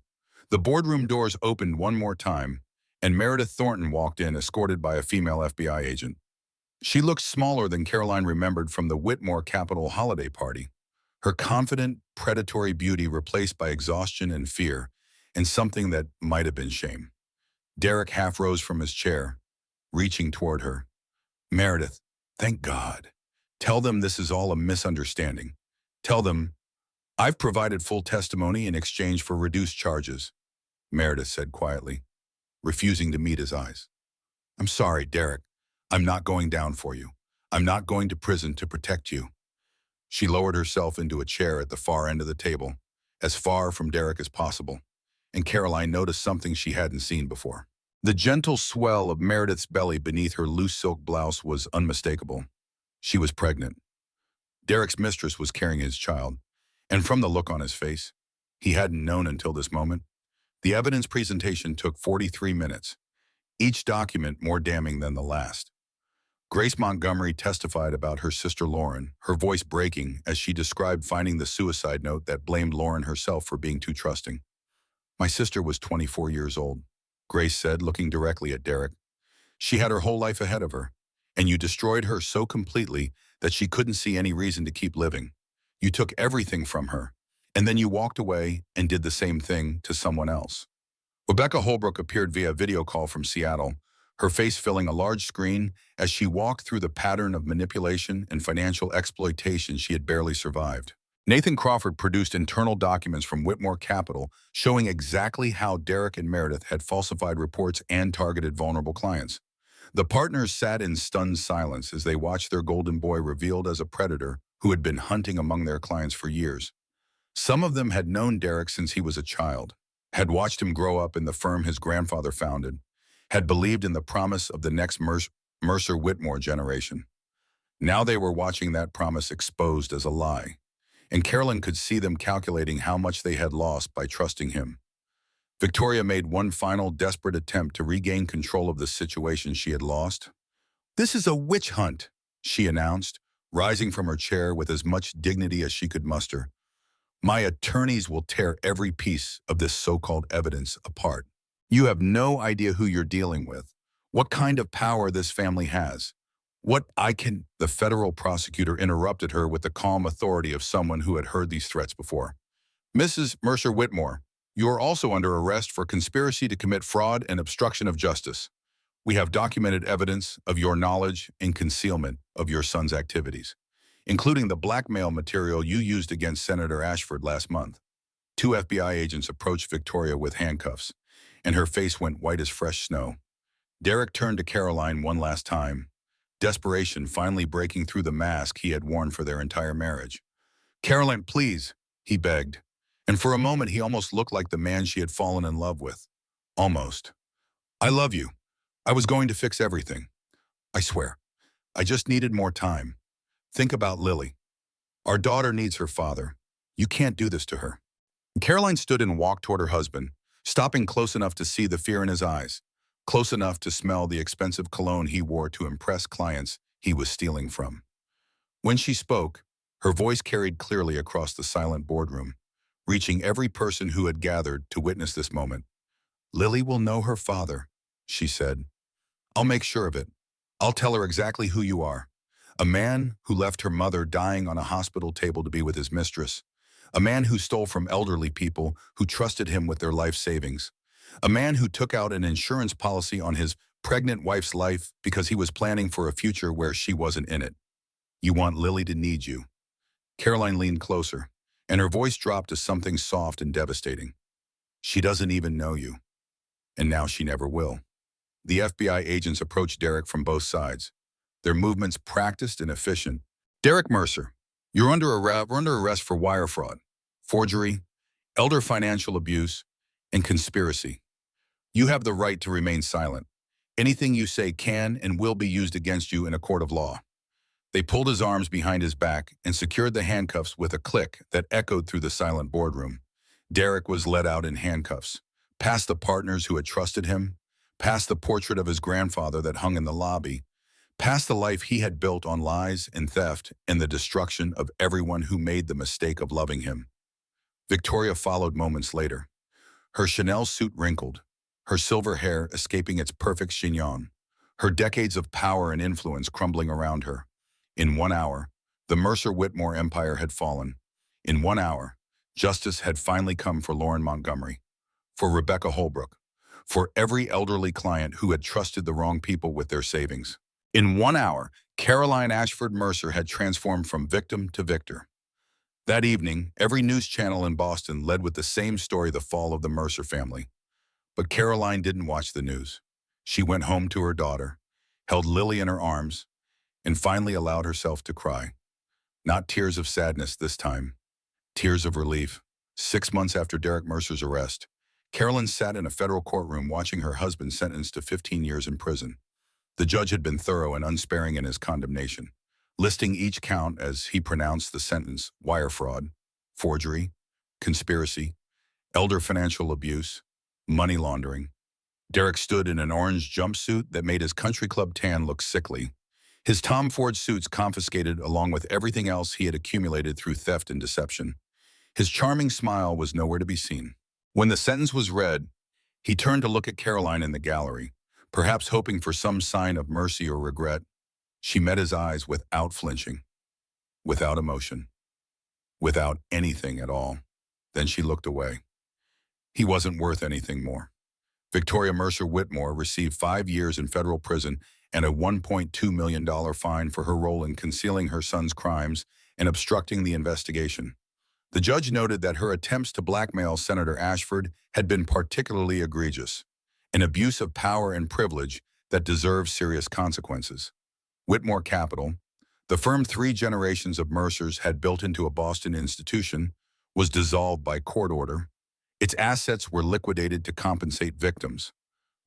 the boardroom doors opened one more time, and Meredith Thornton walked in, escorted by a female FBI agent. She looked smaller than Caroline remembered from the Whitmore Capital holiday party, her confident, predatory beauty replaced by exhaustion and fear, and something that might have been shame. Derek half rose from his chair, reaching toward her. "Meredith, thank God. Tell them this is all a misunderstanding. Tell them I've provided full testimony in exchange for reduced charges," Meredith said quietly, refusing to meet his eyes. "I'm sorry, Derek. I'm not going down for you. I'm not going to prison to protect you." She lowered herself into a chair at the far end of the table, as far from Derek as possible, and Caroline noticed something she hadn't seen before. The gentle swell of Meredith's belly beneath her loose silk blouse was unmistakable. She was pregnant. Derek's mistress was carrying his child, and from the look on his face, he hadn't known until this moment. The evidence presentation took 43 minutes, each document more damning than the last. Grace Montgomery testified about her sister Lauren, her voice breaking as she described finding the suicide note that blamed Lauren herself for being too trusting. "My sister was 24 years old," Grace said, looking directly at Derek. "She had her whole life ahead of her, and you destroyed her so completely that she couldn't see any reason to keep living. You took everything from her, and then you walked away and did the same thing to someone else. Rebecca Holbrook appeared via video call from Seattle, her face filling a large screen as she walked through the pattern of manipulation and financial exploitation she had barely survived. Nathan Crawford produced internal documents from Whitmore Capital showing exactly how Derek and Meredith had falsified reports and targeted vulnerable clients. The partners sat in stunned silence as they watched their golden boy revealed as a predator who had been hunting among their clients for years. Some of them had known Derek since he was a child, had watched him grow up in the firm his grandfather founded, had believed in the promise of the next Mercer Whitmore generation. Now they were watching that promise exposed as a lie, and Carolyn could see them calculating how much they had lost by trusting him. Victoria made one final desperate attempt to regain control of the situation she had lost. "This is a witch hunt," she announced, rising from her chair with as much dignity as she could muster. "My attorneys will tear every piece of this so-called evidence apart. You have no idea who you're dealing with, what kind of power this family has. The federal prosecutor interrupted her with the calm authority of someone who had heard these threats before. "Mrs. Mercer Whitmore, you are also under arrest for conspiracy to commit fraud and obstruction of justice. We have documented evidence of your knowledge and concealment of your son's activities, including the blackmail material you used against Senator Ashford last month." Two FBI agents approached Victoria with handcuffs, and her face went white as fresh snow. Derek turned to Caroline one last time, desperation finally breaking through the mask he had worn for their entire marriage. "Caroline, please," he begged, and for a moment he almost looked like the man she had fallen in love with. Almost. "I love you. I was going to fix everything. I swear. I just needed more time. Think about Lily. Our daughter needs her father. You can't do this to her." Caroline stood and walked toward her husband, stopping close enough to see the fear in his eyes, close enough to smell the expensive cologne he wore to impress clients he was stealing from. When she spoke, her voice carried clearly across the silent boardroom, reaching every person who had gathered to witness this moment. "Lily will know her father," she said. "I'll make sure of it. I'll tell her exactly who you are. A man who left her mother dying on a hospital table to be with his mistress. A man who stole from elderly people who trusted him with their life savings. A man who took out an insurance policy on his pregnant wife's life because he was planning for a future where she wasn't in it. You want Lily to need you." Caroline leaned closer, and her voice dropped to something soft and devastating. "She doesn't even know you, and now she never will." The FBI agents approached Derek from both sides, their movements practiced and efficient. "Derek Mercer, we're under arrest for wire fraud, forgery, elder financial abuse, and conspiracy. You have the right to remain silent. Anything you say can and will be used against you in a court of law." They pulled his arms behind his back and secured the handcuffs with a click that echoed through the silent boardroom. Derek was led out in handcuffs, past the partners who had trusted him, past the portrait of his grandfather that hung in the lobby, past the life he had built on lies and theft and the destruction of everyone who made the mistake of loving him. Victoria followed moments later, her Chanel suit wrinkled, her silver hair escaping its perfect chignon, her decades of power and influence crumbling around her. In 1 hour, the Mercer Whitmore empire had fallen. In 1 hour, justice had finally come for Lauren Montgomery, for Rebecca Holbrook, for every elderly client who had trusted the wrong people with their savings. In 1 hour, Caroline Ashford Mercer had transformed from victim to victor. That evening, every news channel in Boston led with the same story, the fall of the Mercer family. But Caroline didn't watch the news. She went home to her daughter, held Lily in her arms, and finally allowed herself to cry. Not tears of sadness this time, tears of relief. 6 months after Derek Mercer's arrest, Carolyn sat in a federal courtroom watching her husband sentenced to 15 years in prison. The judge had been thorough and unsparing in his condemnation, listing each count as he pronounced the sentence: wire fraud, forgery, conspiracy, elder financial abuse, money laundering. Derek stood in an orange jumpsuit that made his country club tan look sickly, his Tom Ford suits confiscated along with everything else he had accumulated through theft and deception. His charming smile was nowhere to be seen. When the sentence was read, he turned to look at Caroline in the gallery, perhaps hoping for some sign of mercy or regret. She met his eyes without flinching, without emotion, without anything at all. Then she looked away. He wasn't worth anything more. Victoria Mercer Whitmore received 5 years in federal prison and a $1.2 million fine for her role in concealing her son's crimes and obstructing the investigation. The judge noted that her attempts to blackmail Senator Ashford had been particularly egregious, an abuse of power and privilege that deserves serious consequences. Whitmore Capital, the firm 3 generations of Mercers had built into a Boston institution, was dissolved by court order. Its assets were liquidated to compensate victims.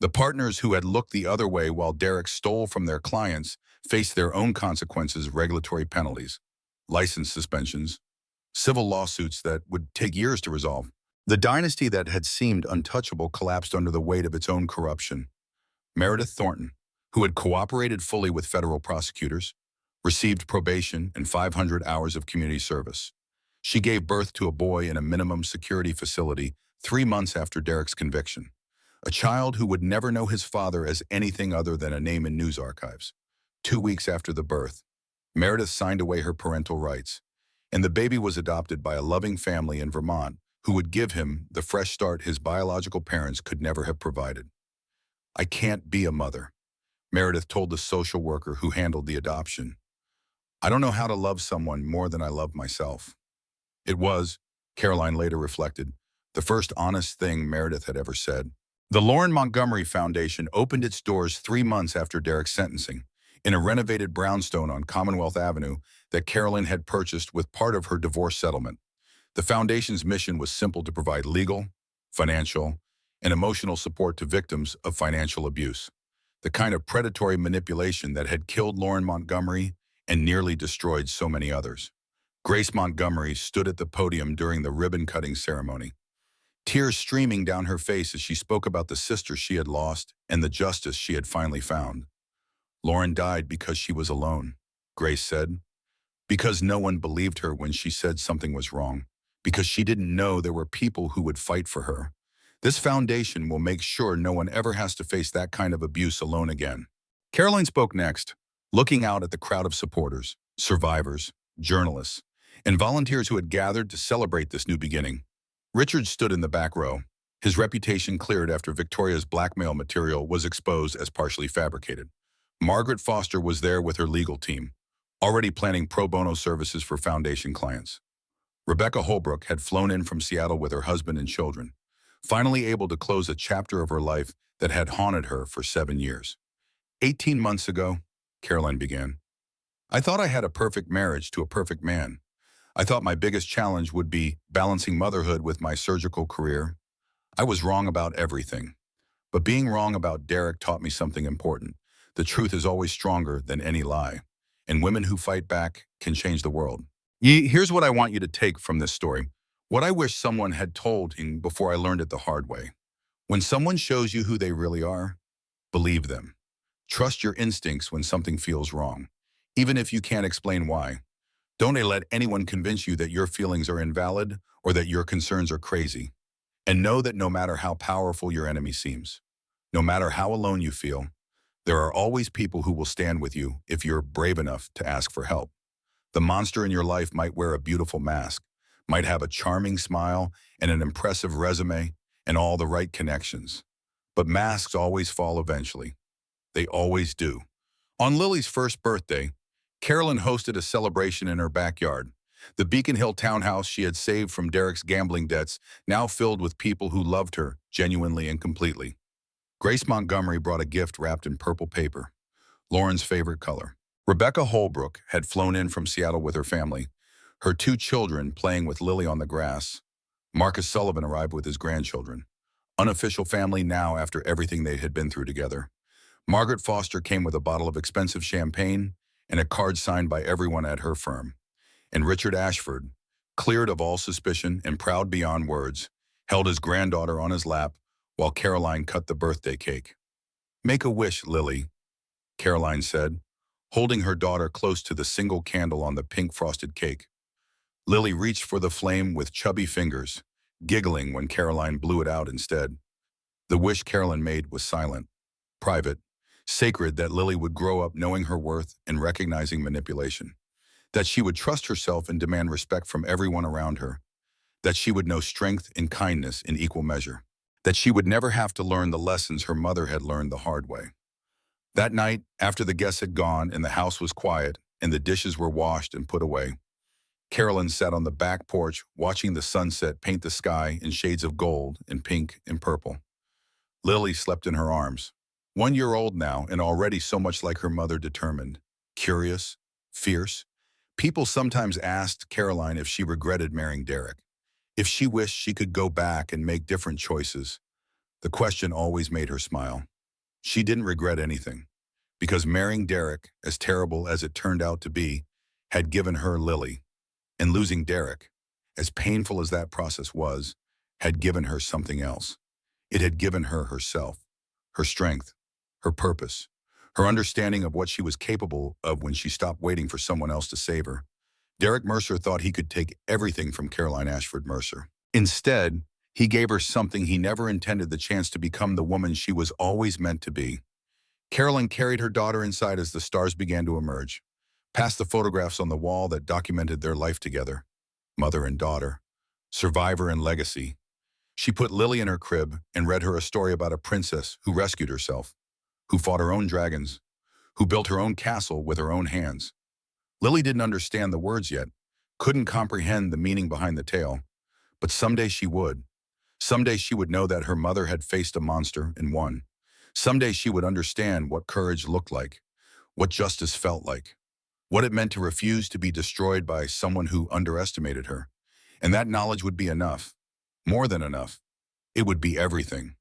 The partners who had looked the other way while Derek stole from their clients faced their own consequences: regulatory penalties, license suspensions, civil lawsuits that would take years to resolve. The dynasty that had seemed untouchable collapsed under the weight of its own corruption. Meredith Thornton, who had cooperated fully with federal prosecutors, received probation and 500 hours of community service. She gave birth to a boy in a minimum security facility 3 months after Derek's conviction, a child who would never know his father as anything other than a name in news archives. 2 weeks after the birth, Meredith signed away her parental rights, and the baby was adopted by a loving family in Vermont who would give him the fresh start his biological parents could never have provided. "I can't be a mother," Meredith told the social worker who handled the adoption. "I don't know how to love someone more than I love myself." It was, Caroline later reflected, the first honest thing Meredith had ever said. The Lauren Montgomery Foundation opened its doors 3 months after Derek's sentencing, in a renovated brownstone on Commonwealth Avenue that Caroline had purchased with part of her divorce settlement. The foundation's mission was simple: to provide legal, financial, and emotional support to victims of financial abuse, the kind of predatory manipulation that had killed Lauren Montgomery and nearly destroyed so many others. Grace Montgomery stood at the podium during the ribbon-cutting ceremony, tears streaming down her face as she spoke about the sister she had lost and the justice she had finally found. "Lauren died because she was alone," Grace said, "because no one believed her when she said something was wrong, because she didn't know there were people who would fight for her. This foundation will make sure no one ever has to face that kind of abuse alone again." Caroline spoke next, looking out at the crowd of supporters, survivors, journalists, and volunteers who had gathered to celebrate this new beginning. Richard stood in the back row. His reputation cleared after Victoria's blackmail material was exposed as partially fabricated. Margaret Foster was there with her legal team, already planning pro bono services for foundation clients. Rebecca Holbrook had flown in from Seattle with her husband and children, finally able to close a chapter of her life that had haunted her for 7 years. 18 months ago, Caroline began, "I thought I had a perfect marriage to a perfect man. I thought my biggest challenge would be balancing motherhood with my surgical career. I was wrong about everything. But being wrong about Derek taught me something important. The truth is always stronger than any lie, and women who fight back can change the world." Here's what I want you to take from this story. What I wish someone had told me before I learned it the hard way. When someone shows you who they really are, believe them. Trust your instincts when something feels wrong, even if you can't explain why. Don't let anyone convince you that your feelings are invalid or that your concerns are crazy. And know that no matter how powerful your enemy seems, no matter how alone you feel, there are always people who will stand with you if you're brave enough to ask for help. The monster in your life might wear a beautiful mask, might have a charming smile and an impressive resume and all the right connections. But masks always fall eventually. They always do. On Lily's first birthday, Carolyn hosted a celebration in her backyard. The Beacon Hill townhouse she had saved from Derek's gambling debts, now filled with people who loved her genuinely and completely. Grace Montgomery brought a gift wrapped in purple paper, Lauren's favorite color. Rebecca Holbrook had flown in from Seattle with her family, her 2 children playing with Lily on the grass. Marcus Sullivan arrived with his grandchildren, unofficial family now after everything they had been through together. Margaret Foster came with a bottle of expensive champagne and a card signed by everyone at her firm. And Richard Ashford, cleared of all suspicion and proud beyond words, held his granddaughter on his lap while Caroline cut the birthday cake. "Make a wish, Lily," Caroline said, holding her daughter close to the single candle on the pink frosted cake. Lily reached for the flame with chubby fingers, giggling when Caroline blew it out instead. The wish Caroline made was silent, private, Sacred that Lily would grow up knowing her worth and recognizing manipulation. That she would trust herself and demand respect from everyone around her. That she would know strength and kindness in equal measure. That she would never have to learn the lessons her mother had learned the hard way. That night, after the guests had gone and the house was quiet and the dishes were washed and put away, Carolyn sat on the back porch watching the sunset paint the sky in shades of gold and pink and purple. Lily slept in her arms. 1 year old now and already so much like her mother, determined, curious, fierce. People sometimes asked Caroline if she regretted marrying Derek, if she wished she could go back and make different choices. The question always made her smile. She didn't regret anything, because marrying Derek, as terrible as it turned out to be, had given her Lily. And losing Derek, as painful as that process was, had given her something else. It had given her herself, her strength, her purpose, her understanding of what she was capable of when she stopped waiting for someone else to save her. Derek Mercer thought he could take everything from Caroline Ashford Mercer. Instead, he gave her something he never intended: the chance to become the woman she was always meant to be. Caroline carried her daughter inside as the stars began to emerge, past the photographs on the wall that documented their life together, mother and daughter, survivor and legacy. She put Lily in her crib and read her a story about a princess who rescued herself, who fought her own dragons, who built her own castle with her own hands. Lily didn't understand the words yet, couldn't comprehend the meaning behind the tale, but someday she would. Someday she would know that her mother had faced a monster and won. Someday she would understand what courage looked like, what justice felt like, what it meant to refuse to be destroyed by someone who underestimated her. And that knowledge would be enough, more than enough. It would be everything.